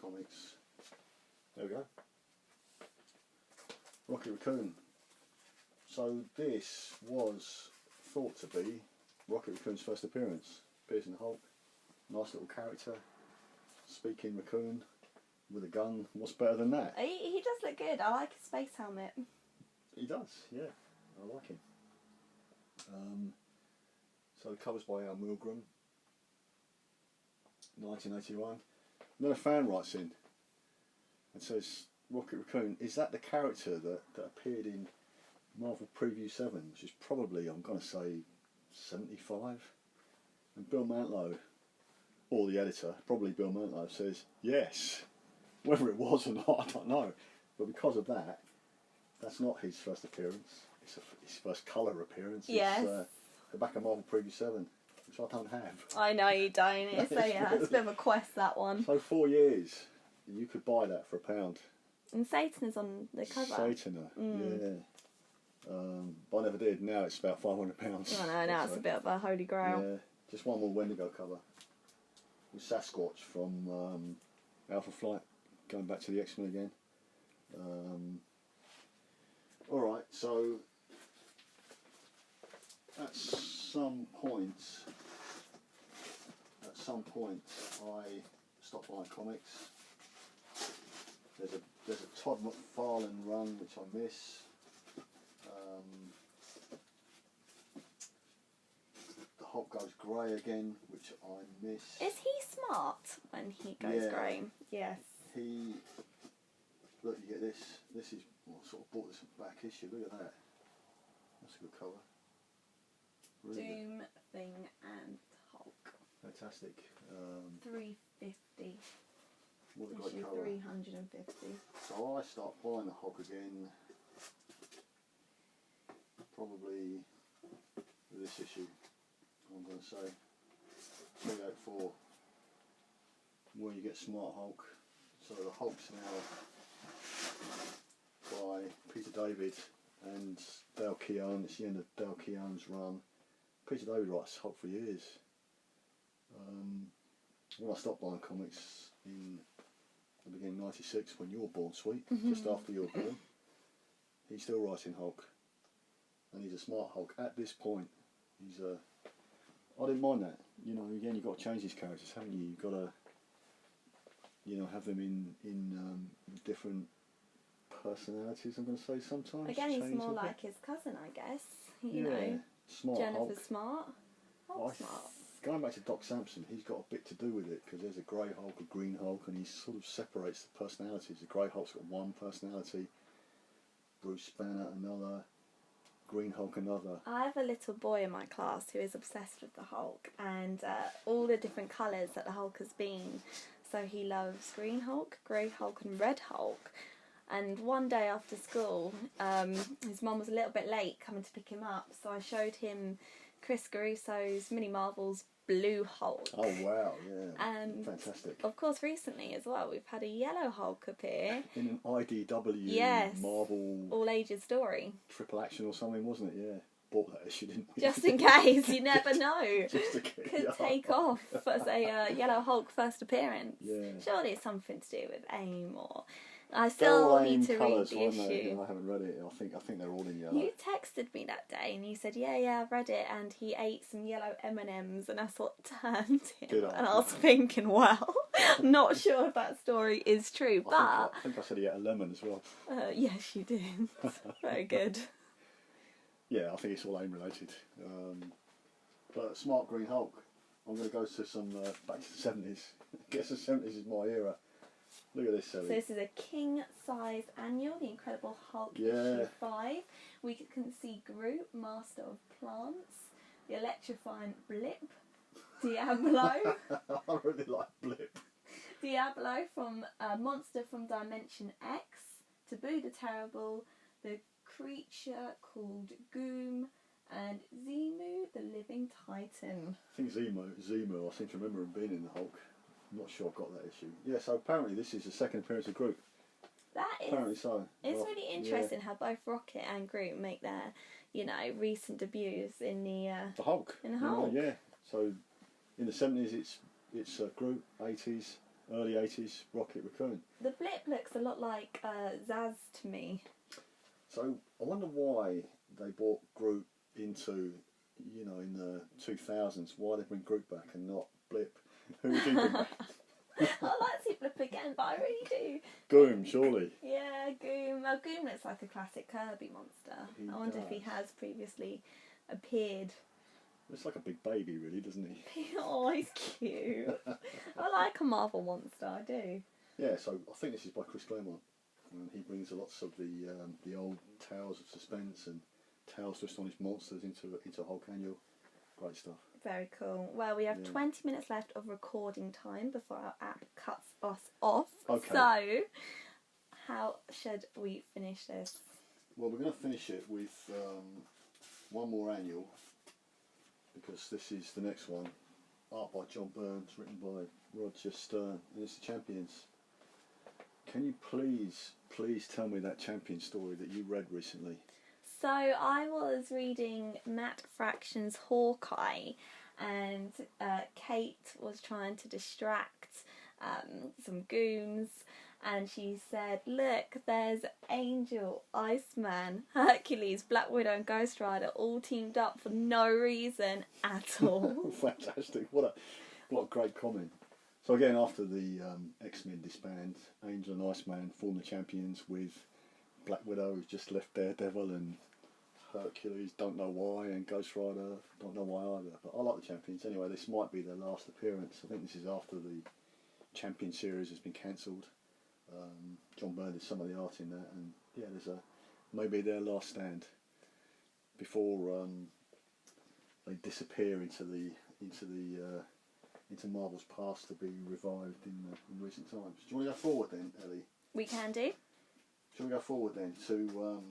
Speaker 2: comics. There we go. Rocket Raccoon. So this was thought to be Rocket Raccoon's first appearance. Appears in the Hulk. Nice little character. Speaking raccoon with a gun. What's better than that?
Speaker 1: He does look good. I like his space helmet.
Speaker 2: He does, yeah. I like him. So the cover's by Al Milgram. 1981. Then a fan writes in and says, Rocket Raccoon, is that the character that appeared in Marvel Preview 7, which is probably, I'm going to say, 75? And Bill Mantlo, or the editor, probably Bill Mantlo, says, yes. Whether it was or not, I don't know. But because of that, that's not his first appearance. It's his first colour appearance.
Speaker 1: Yes.
Speaker 2: It's the back of Marvel Preview 7, which I don't have.
Speaker 1: I know you don't. It's it's a bit of a quest, that one.
Speaker 2: So 4 years, you could buy that for £1.
Speaker 1: And Satan is on the cover.
Speaker 2: Sataner, yeah. But I never did. Now it's about £500.
Speaker 1: I know, now it's a bit of a holy grail.
Speaker 2: Yeah, just one more Wendigo cover. With Sasquatch from Alpha Flight, going back to the X-Men again. Alright, so at some point I stopped buying comics. There's a Todd McFarlane run which I miss. The Hulk Goes Grey again, which I miss.
Speaker 1: Is he smart when he goes grey? Yes.
Speaker 2: Look, you get this. This is, well, I sort of bought this back issue. Look at that. That's a good cover. Really
Speaker 1: Doom, Thing, and Hulk.
Speaker 2: fantastic.
Speaker 1: 350.
Speaker 2: What a great
Speaker 1: Issue
Speaker 2: cover.
Speaker 1: 350.
Speaker 2: So I start buying the Hulk again. Probably with this issue. I'm going to say 384. Where you get Smart Hulk. So the Hulk's now by Peter David and Dale Keown. It's the end of Dale Keown's run. Peter David writes Hulk for years. When I stopped buying comics in the beginning of '96, when you were born, Sweet, just after you were born, he's still writing Hulk. And he's a smart Hulk. At this point, I didn't mind that. You know, again, you've got to change these characters, haven't you? You've got to, have them in different personalities, I'm going to say sometimes.
Speaker 1: Again, he's
Speaker 2: change
Speaker 1: more
Speaker 2: a bit.
Speaker 1: like his cousin, I guess. You know,
Speaker 2: Smart
Speaker 1: Jennifer's
Speaker 2: Hulk.
Speaker 1: smart. Hulk's smart.
Speaker 2: Going back to Doc Samson, he's got a bit to do with it because there's a grey Hulk, a green Hulk, and he sort of separates the personalities. The grey Hulk's got one personality, Bruce Banner another, Green Hulk another.
Speaker 1: I have a little boy in my class who is obsessed with the Hulk and all the different colours that the Hulk has been. So he loves Green Hulk, Grey Hulk and Red Hulk. And one day after school, his mum was a little bit late coming to pick him up, so I showed him Chris Caruso's Mini Marvel's Blue Hulk.
Speaker 2: Oh wow, yeah.
Speaker 1: And
Speaker 2: fantastic.
Speaker 1: of course recently as well we've had a yellow Hulk appear.
Speaker 2: In an IDW
Speaker 1: Yes.
Speaker 2: Marvel
Speaker 1: All ages story.
Speaker 2: Triple Action or something, wasn't it? Yeah. Bought that issue, didn't we?
Speaker 1: Just in case, you never know.
Speaker 2: Just to get
Speaker 1: Could
Speaker 2: yeah.
Speaker 1: take off as a yellow Hulk first appearance.
Speaker 2: Yeah.
Speaker 1: Surely it's something to do with AIM or... I still need to read
Speaker 2: colours,
Speaker 1: the
Speaker 2: weren't they?
Speaker 1: issue.
Speaker 2: Yeah, I haven't read it. I think they're all in yellow.
Speaker 1: You texted me that day and you said, yeah, I've read it, and he ate some yellow M&Ms, and that's what turned him.
Speaker 2: Did I?
Speaker 1: And I was thinking, well, I'm not sure if that story is true, but...
Speaker 2: I think I said he ate a lemon as well.
Speaker 1: yes, you did. Very good.
Speaker 2: Yeah, I think it's all AIM related. But Smart Green Hulk, I'm going to go to some back to the 70s. I guess the 70s is my era. Look at this, Sally.
Speaker 1: So this is a king-size annual, The Incredible Hulk
Speaker 2: Yeah.
Speaker 1: issue 5. We can see Groot, Master of Plants, the electrifying Blip, Diablo,
Speaker 2: I really like Blip.
Speaker 1: Diablo from Monster from Dimension X, Taboo the Terrible, the creature called Goom, and Zemu, the Living Titan.
Speaker 2: I think Zemo, I seem to remember him being in the Hulk. I'm not sure I've got that issue. Yeah, so apparently this is the second appearance of Groot.
Speaker 1: That is.
Speaker 2: Apparently so.
Speaker 1: It's
Speaker 2: Well,
Speaker 1: really interesting how both Rocket and Groot make their, recent debuts in the
Speaker 2: Hulk.
Speaker 1: In the Hulk.
Speaker 2: Yeah. So in the 70s, it's Groot. 80s, early 80s, Rocket Raccoon.
Speaker 1: The blip looks a lot like Zaz to me.
Speaker 2: So I wonder why they brought Groot into, in the 2000s. Why they bring Groot back and not Blip? Who would you bring back?
Speaker 1: I'd like to see Blip again, but I really do.
Speaker 2: Goom, surely.
Speaker 1: Yeah, Goom. Well, Goom looks like a classic Kirby monster. I wonder if he has previously appeared.
Speaker 2: Looks like a big baby, really, doesn't he?
Speaker 1: Oh, he's cute. I like a Marvel monster, I do.
Speaker 2: Yeah, so I think this is by Chris Claremont. And he brings lots of the old tales of suspense and tales to astonish monsters into Hulk Annual. Great stuff.
Speaker 1: Very cool. Well, we have 20 minutes left of recording time before our app cuts us off.
Speaker 2: Okay.
Speaker 1: So, how should we finish this?
Speaker 2: Well, we're going to finish it with one more annual, because this is the next one. Art by John Burns, written by Roger Stern, and it's the Champions. Can you please tell me that Champion story that you read recently?
Speaker 1: So I was reading Matt Fraction's Hawkeye, and Kate was trying to distract some goons, and she said, "Look, there's Angel, Iceman, Hercules, Black Widow and Ghost Rider all teamed up for no reason at all."
Speaker 2: Fantastic. What a great comment. So again, after the X-Men disband, Angel and Iceman form the Champions with Black Widow, who's just left Daredevil, and Hercules, don't know why, and Ghost Rider, don't know why either. But I like the Champions anyway. This might be their last appearance. I think this is after the Champion series has been cancelled. John Byrne did some of the art in that, and yeah, there's maybe their last stand before they disappear into Marvel's past to be revived in recent times. Do you want to go forward then, Ellie?
Speaker 1: We can do.
Speaker 2: Shall we go forward then to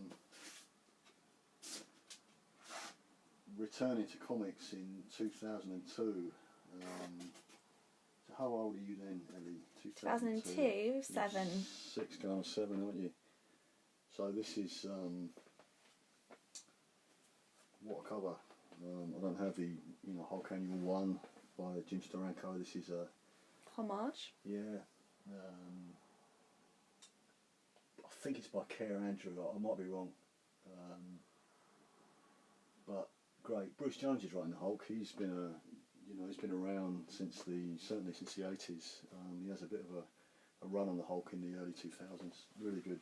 Speaker 2: returning to comics in 2002? So how old are you then, Ellie?
Speaker 1: 2002, 7.
Speaker 2: 6 going on 7, aren't you? So this is what a cover. I don't have the Hulk Annual 1 by Jim Steranko. This is a
Speaker 1: Homage.
Speaker 2: Yeah. I think it's by Care Andrew. I might be wrong. But great. Bruce Jones is writing the Hulk. He's been he's been around certainly since the 80s. He has a bit of a run on the Hulk in the early 2000s. Really good,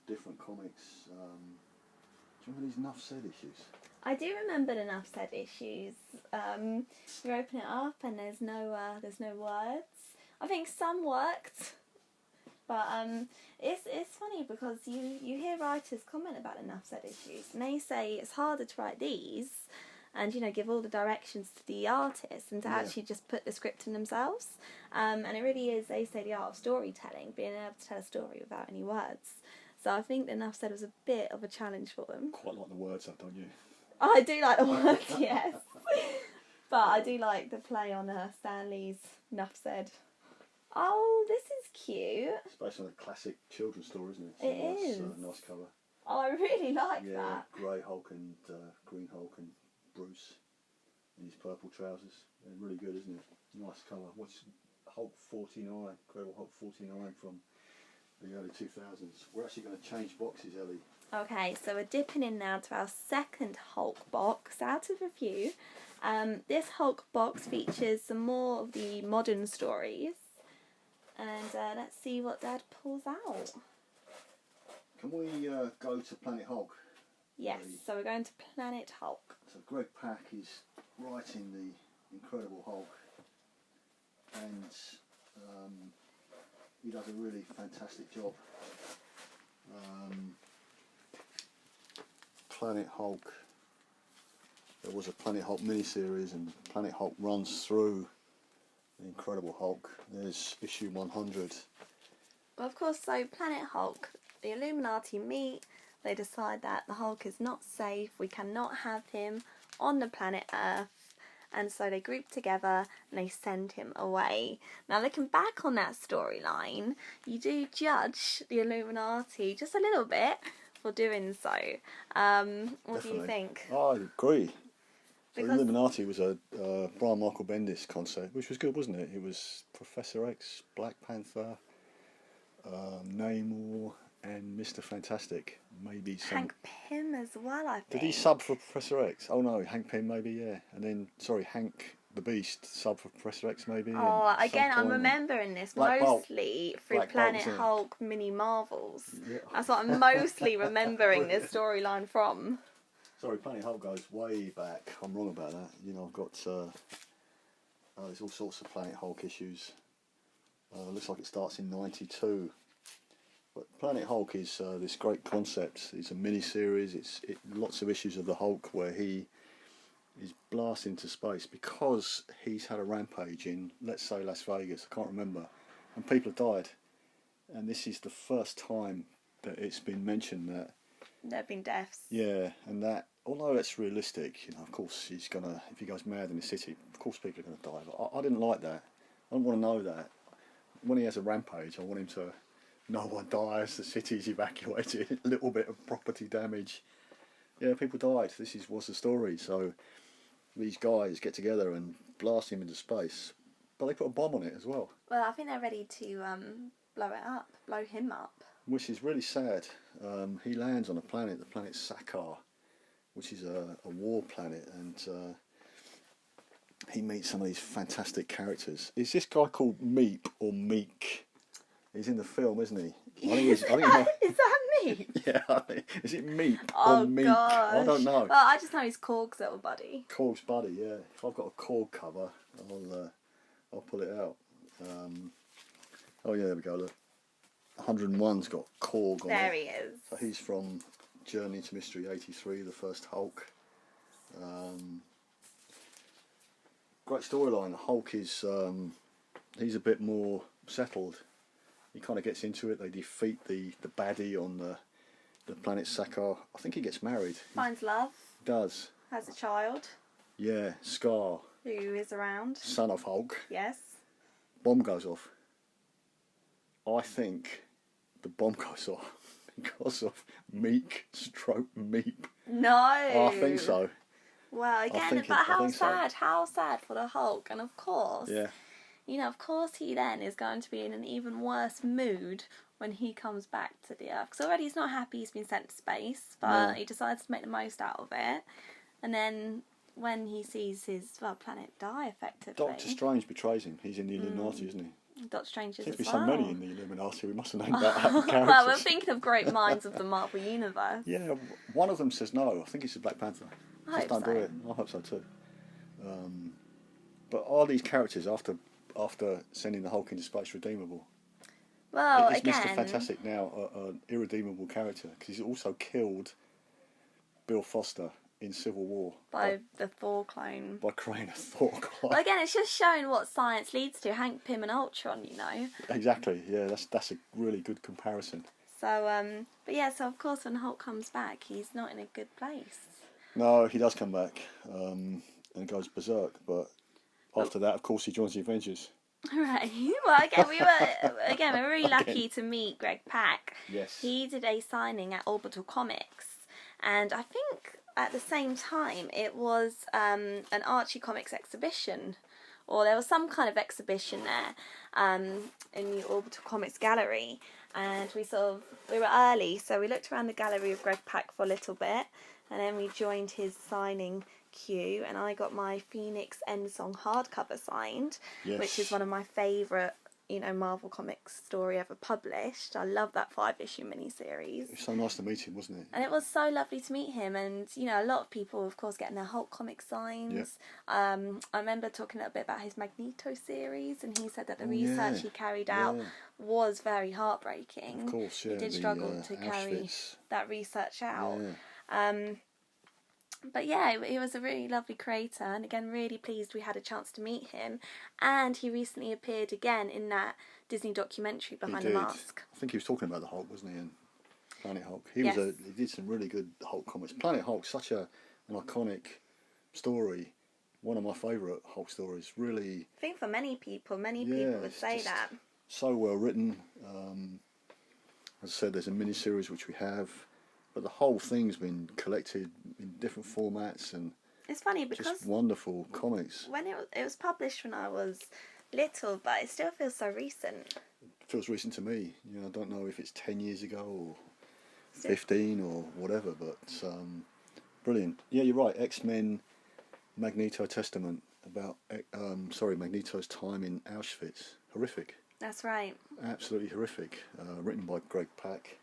Speaker 2: different comics. Do you remember these Enough Said issues?
Speaker 1: I do remember the Enough Said issues. You open it up and there's no words. I think some worked, but it's funny because you hear writers comment about Enough Said issues, and they say it's harder to write these, and give all the directions to the artists, and to actually just put the script in themselves. And it really is, they say, the art of storytelling, being able to tell a story without any words. So I think Enough Said was a bit of a challenge for them.
Speaker 2: Quite like the words, don't you?
Speaker 1: I do like the words, yes. But I do like the play on Stan Lee's Enough Said. Oh, this is cute.
Speaker 2: It's based on a classic children's story, isn't it?
Speaker 1: It is.
Speaker 2: Nice cover.
Speaker 1: Oh, I really like that.
Speaker 2: Grey Hulk and Green Hulk and Bruce in his purple trousers. They're really good, isn't it? Nice cover. What's Hulk 49, Incredible Hulk 49 from the early 2000s. We're actually going to change boxes, Ellie.
Speaker 1: Okay, so we're dipping in now to our second Hulk box out of a few. This Hulk box features some more of the modern stories. And let's see what Dad pulls out.
Speaker 2: Can we go to Planet Hulk?
Speaker 1: Yes, so we're going to Planet Hulk.
Speaker 2: So Greg Pak is writing the Incredible Hulk, and he does a really fantastic job. Planet Hulk. There was a Planet Hulk miniseries, and Planet Hulk runs through the Incredible Hulk. There's issue 100.
Speaker 1: Well, of course, so Planet Hulk, the Illuminati meet. They decide that the Hulk is not safe. We cannot have him on the planet Earth. and so they group together and they send him away. Now, looking back on that storyline, you do judge the Illuminati just a little bit for doing so. What do you think?
Speaker 2: I agree. So
Speaker 1: Because
Speaker 2: Illuminati was a Brian Michael Bendis concept, which was good, wasn't it? It was Professor X, Black Panther, Namor, and Mr. Fantastic. Maybe some...
Speaker 1: Hank Pym as well, I think.
Speaker 2: Did he sub for Professor X? Oh no, Hank Pym maybe, yeah. And then, sorry, Hank the Beast sub for Professor X maybe.
Speaker 1: Oh, again, I'm remembering this
Speaker 2: Black
Speaker 1: mostly through
Speaker 2: Black
Speaker 1: Planet
Speaker 2: Bolt,
Speaker 1: Hulk mini Marvels.
Speaker 2: Yeah.
Speaker 1: That's what I'm mostly remembering this storyline from.
Speaker 2: Sorry, Planet Hulk goes way back. I'm wrong about that. You know, I've got there's all sorts of Planet Hulk issues. Looks like it starts in '92. But Planet Hulk is this great concept. It's a mini-series. It's lots of issues of the Hulk where he is blasted into space because he's had a rampage in, let's say, Las Vegas. I can't remember, and people have died. And this is the first time that it's been mentioned that
Speaker 1: There have been deaths.
Speaker 2: yeah, and that although it's realistic, you know, of course he's gonna, if he goes mad in the city, of course people are gonna die. But I didn't like that. I don't want to know that. When he has a rampage, I want him to. No one dies. The city's evacuated. A little bit of property damage. Yeah, people died. This was the story. So these guys get together and blast him into space, but they put a bomb on it as well.
Speaker 1: Well, I think they're ready to blow him up.
Speaker 2: Which is really sad. He lands on a planet, the planet Sakaar, which is a war planet, and he meets some of these fantastic characters. Is this guy called Meep or Meek? He's in the film, isn't he? I think
Speaker 1: Is that me?
Speaker 2: Yeah, is it Meep
Speaker 1: Oh
Speaker 2: or Meek?
Speaker 1: gosh.
Speaker 2: I don't know.
Speaker 1: Well, I just know he's Korg's little buddy.
Speaker 2: Korg's buddy, yeah. If I've got a Korg cover, I'll pull it out. Oh yeah, there we go. Look, 101's got Korg on
Speaker 1: There
Speaker 2: it.
Speaker 1: he is.
Speaker 2: So he's from Journey into Mystery '83, the first Hulk. Great storyline. The Hulk is he's a bit more settled. He kind of gets into it. They defeat the baddie on the planet Sakaar. I think he gets married.
Speaker 1: Finds love.
Speaker 2: Does.
Speaker 1: Has a child.
Speaker 2: Yeah, Scar,
Speaker 1: Who is around.
Speaker 2: son of Hulk.
Speaker 1: Yes.
Speaker 2: Bomb goes off. I think the bomb goes off because of Meek/Meep.
Speaker 1: No.
Speaker 2: I think so.
Speaker 1: Well, again,
Speaker 2: think
Speaker 1: but
Speaker 2: I
Speaker 1: how
Speaker 2: think so.
Speaker 1: sad, how sad for the Hulk. And of course,
Speaker 2: Yeah.
Speaker 1: you know, of course he then is going to be in an even worse mood when he comes back to the Earth. Because already he's not happy he's been sent to space, but
Speaker 2: No.
Speaker 1: he decides to make the most out of it. And then when he sees his, planet die, effectively.
Speaker 2: Doctor Strange betrays him. He's in the Illuminati, isn't he?
Speaker 1: Doctor Strange is
Speaker 2: Seems to
Speaker 1: as
Speaker 2: be
Speaker 1: well.
Speaker 2: so many in the Illuminati. We must have named that characters.
Speaker 1: Well, we're thinking of great minds of the Marvel Universe.
Speaker 2: Yeah, one of them says no. I think it's a Black Panther.
Speaker 1: I
Speaker 2: Just
Speaker 1: hope
Speaker 2: don't do
Speaker 1: so.
Speaker 2: it. I hope so too. But are these characters after sending the Hulk into space redeemable?
Speaker 1: Well,
Speaker 2: Is
Speaker 1: again,
Speaker 2: Mr. Fantastic now an irredeemable character? Because he's also killed Bill Foster in Civil War
Speaker 1: by the Thor clone.
Speaker 2: by creating a Thor clone.
Speaker 1: Well, again, it's just showing what science leads to. Hank Pym and Ultron, you know.
Speaker 2: Exactly. Yeah, that's a really good comparison.
Speaker 1: So, but yeah, so of course when Hulk comes back, he's not in a good place.
Speaker 2: No, he does come back and goes berserk. But after that, of course, he joins the Avengers.
Speaker 1: Right. Well, again, we were really lucky to meet Greg Pak.
Speaker 2: Yes.
Speaker 1: He did a signing at Orbital Comics, and I think at the same time it was an Archie Comics exhibition, or there was some kind of exhibition there in the Orbital Comics gallery, and we were early, so we looked around the gallery of Greg Pak for a little bit, and then we joined his signing queue, and I got my Phoenix End Song hardcover signed,
Speaker 2: Yes.
Speaker 1: which is one of my favourite, Marvel Comics story ever published. I love that 5-issue miniseries.
Speaker 2: It was so nice to meet him, wasn't it?
Speaker 1: And it was so lovely to meet him, and a lot of people, of course, getting their Hulk comic signs. I remember talking a little bit about his Magneto series, and he said that the research he carried out was very heartbreaking.
Speaker 2: Of course, yeah.
Speaker 1: He did
Speaker 2: the,
Speaker 1: struggle to carry
Speaker 2: Auschwitz.
Speaker 1: that research out.
Speaker 2: Yeah.
Speaker 1: But yeah, he was a really lovely creator, and again, really pleased we had a chance to meet him. And he recently appeared again in that Disney documentary Behind the Mask.
Speaker 2: I think he was talking about the Hulk, wasn't he? And Planet Hulk. He
Speaker 1: Yes.
Speaker 2: he did some really good Hulk comics. Planet Hulk's such an iconic story. one of my favourite Hulk stories. Really,
Speaker 1: I think for many people
Speaker 2: yeah,
Speaker 1: would
Speaker 2: it's
Speaker 1: say
Speaker 2: just
Speaker 1: that.
Speaker 2: so well written. As I said, there's a mini-series which we have, but the whole thing's been collected in different formats and
Speaker 1: It's funny because
Speaker 2: just wonderful comics.
Speaker 1: when it was published when I was little, but it still feels so recent.
Speaker 2: It feels recent to me. You know, I don't know if it's 10 years ago or
Speaker 1: Still,
Speaker 2: 15 or whatever, but brilliant. Yeah, you're right. X-Men, Magneto Testament about Magneto's time in Auschwitz. Horrific.
Speaker 1: that's right.
Speaker 2: Absolutely horrific. Written by Greg Pak.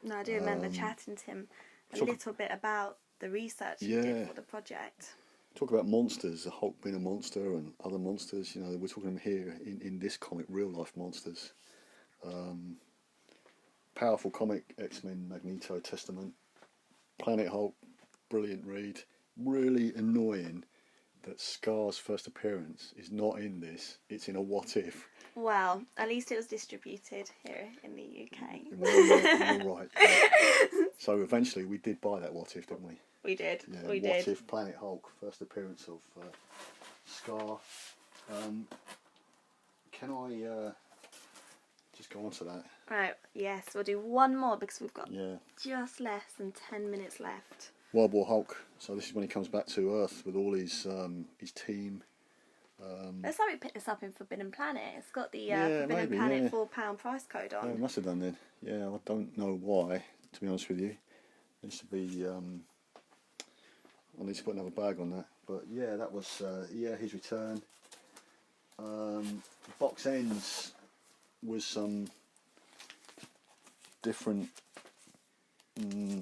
Speaker 1: No, I do remember chatting to him a little bit about the research he did for the project.
Speaker 2: Talk about monsters, the Hulk being a monster and other monsters. You know, we're talking here in this comic, real life monsters. Powerful comic, X-Men, Magneto Testament, Planet Hulk, brilliant read. Really annoying that Scar's first appearance is not in this. It's in a What If.
Speaker 1: Well, at least it was distributed here in the UK.
Speaker 2: Well, you're right. So eventually we did buy that What If, didn't we?
Speaker 1: We did.
Speaker 2: Yeah,
Speaker 1: We
Speaker 2: What
Speaker 1: did.
Speaker 2: If Planet Hulk, first appearance of Scar. Can I just go on to that?
Speaker 1: Right, yes, we'll do one more because we've got
Speaker 2: Yeah.
Speaker 1: just less than 10 minutes left.
Speaker 2: World War Hulk. So this is when he comes back to Earth with all his team.
Speaker 1: Let's hope we pick this up in Forbidden Planet. It's got the
Speaker 2: Yeah,
Speaker 1: Forbidden
Speaker 2: maybe,
Speaker 1: Planet
Speaker 2: yeah.
Speaker 1: £4 price code on.
Speaker 2: Yeah, it must have done then. Yeah, I don't know why, to be honest with you. There needs to be... I need to put another bag on that. But yeah, that was his return. Box ends was some different.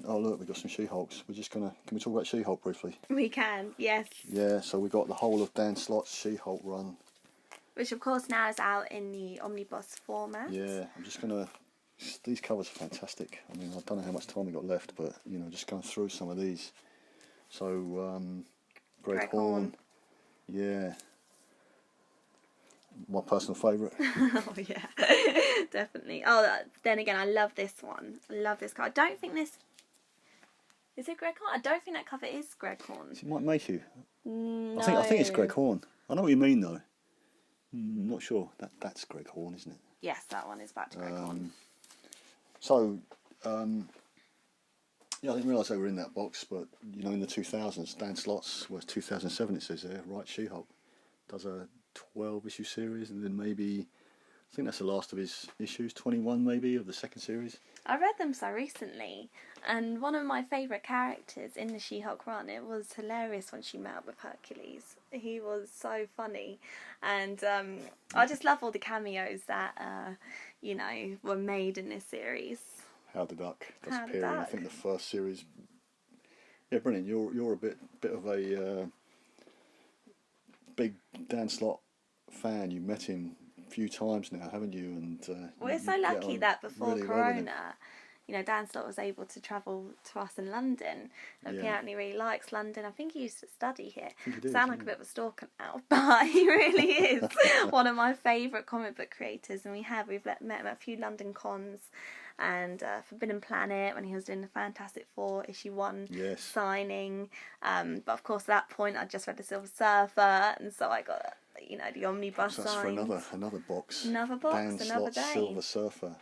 Speaker 2: Oh look, we've got some She-Hulks. We're just gonna. Can we talk about She-Hulk briefly?
Speaker 1: We can, yes.
Speaker 2: Yeah. So we got the whole of Dan Slott's She-Hulk run.
Speaker 1: Which of course now is out in the omnibus format.
Speaker 2: Yeah. I'm just gonna. These covers are fantastic. I mean, I don't know how much time we got left, but you know, just going through some of these. So, Greg Horn. Yeah. My personal favourite.
Speaker 1: Oh yeah, definitely. Oh, then again, I love this one. I love this cover. I don't think this... Is it Greg Horn? I don't think that cover is Greg Horn.
Speaker 2: It might make you.
Speaker 1: No.
Speaker 2: I think it's Greg Horn. I know what you mean though. I'm not sure. That's Greg Horn, isn't it?
Speaker 1: Yes, that one is back to Greg Horn.
Speaker 2: So, yeah, I didn't realise they were in that box, but you know, in the 2000s, Dan Slott's was 2007. It says there, right? She-Hulk does a 12-issue series, and then maybe I think that's the last of his issues, 21 maybe of the second series.
Speaker 1: I read them so recently, and one of my favourite characters in the She-Hulk run, it was hilarious when she met up with Hercules. He was so funny, and I just love all the cameos that were made in this series.
Speaker 2: How the Duck does
Speaker 1: How the
Speaker 2: appear in, I
Speaker 1: Duck.
Speaker 2: think, the first series. Yeah, brilliant. You're a bit of a big Dan Slott fan. You've met him a few times now, haven't you? And
Speaker 1: We're so
Speaker 2: you get
Speaker 1: lucky
Speaker 2: on
Speaker 1: that before
Speaker 2: really well with him.
Speaker 1: Corona, Dan Slott was able to travel to us in London. And
Speaker 2: Yeah.
Speaker 1: apparently really likes London. I think he used to study here.
Speaker 2: I think he did,
Speaker 1: Sound like
Speaker 2: yeah.
Speaker 1: a bit of a stalker now, but he really is one of my favourite comic book creators. And we've met him at a few London cons and Forbidden Planet when he was doing the Fantastic Four issue 1
Speaker 2: Yes.
Speaker 1: signing. But of course, at that point, I just read the Silver Surfer, and so I got the omnibus
Speaker 2: So that's for
Speaker 1: signs.
Speaker 2: another box.
Speaker 1: Another box,
Speaker 2: Dan
Speaker 1: another
Speaker 2: Slott's
Speaker 1: day.
Speaker 2: Silver Surfer.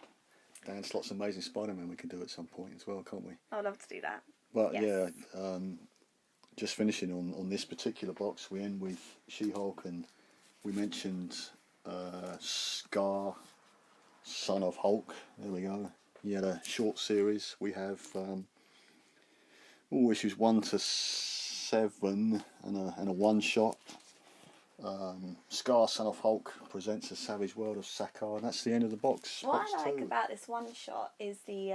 Speaker 2: Dan Slott's Amazing Spider-Man we can do at some point as well, can't we?
Speaker 1: I'd love to do that.
Speaker 2: But
Speaker 1: Yes.
Speaker 2: yeah, just finishing on this particular box, we end with She-Hulk, and we mentioned Scar, son of Hulk. There we go. He had a short series. We have issues 1 to 7 and a one-shot. Scar, son of Hulk, presents a savage world of Sakaar, and that's the end of the box.
Speaker 1: What
Speaker 2: box
Speaker 1: I like
Speaker 2: 2.
Speaker 1: about this one shot is the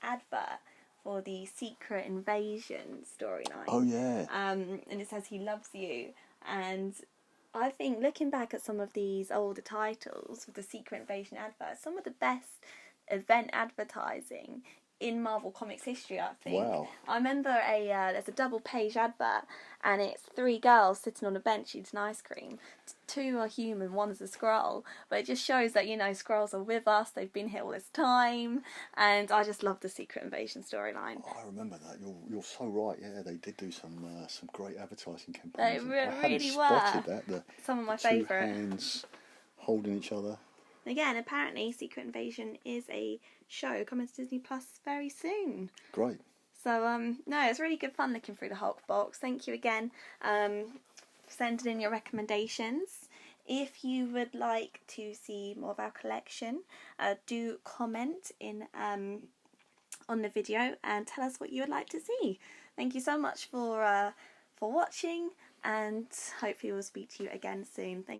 Speaker 1: advert for the Secret Invasion storyline.
Speaker 2: Oh yeah.
Speaker 1: And it says he loves you, and I think looking back at some of these older titles with the Secret Invasion adverts, some of the best event advertising in Marvel Comics history, I think.
Speaker 2: Wow.
Speaker 1: I remember there's a double page advert, and it's 3 girls sitting on a bench eating ice cream. two are human, one's a Skrull, but it just shows that, you know, Skrulls are with us, they've been here all this time, and I just love the Secret Invasion storyline.
Speaker 2: Oh, I remember that. You're so right. Yeah, they did do some great advertising
Speaker 1: They
Speaker 2: campaigns. I hadn't
Speaker 1: really
Speaker 2: spotted
Speaker 1: were.
Speaker 2: that.
Speaker 1: Some of my
Speaker 2: the two
Speaker 1: favourite.
Speaker 2: hands holding each other.
Speaker 1: Again, apparently Secret Invasion is a show coming to Disney Plus very soon.
Speaker 2: Great.
Speaker 1: So, no, it's really good fun looking through the Hulk box. Thank you again for sending in your recommendations. If you would like to see more of our collection, do comment in on the video and tell us what you would like to see. Thank you so much for watching, and hopefully we'll speak to you again soon. Thank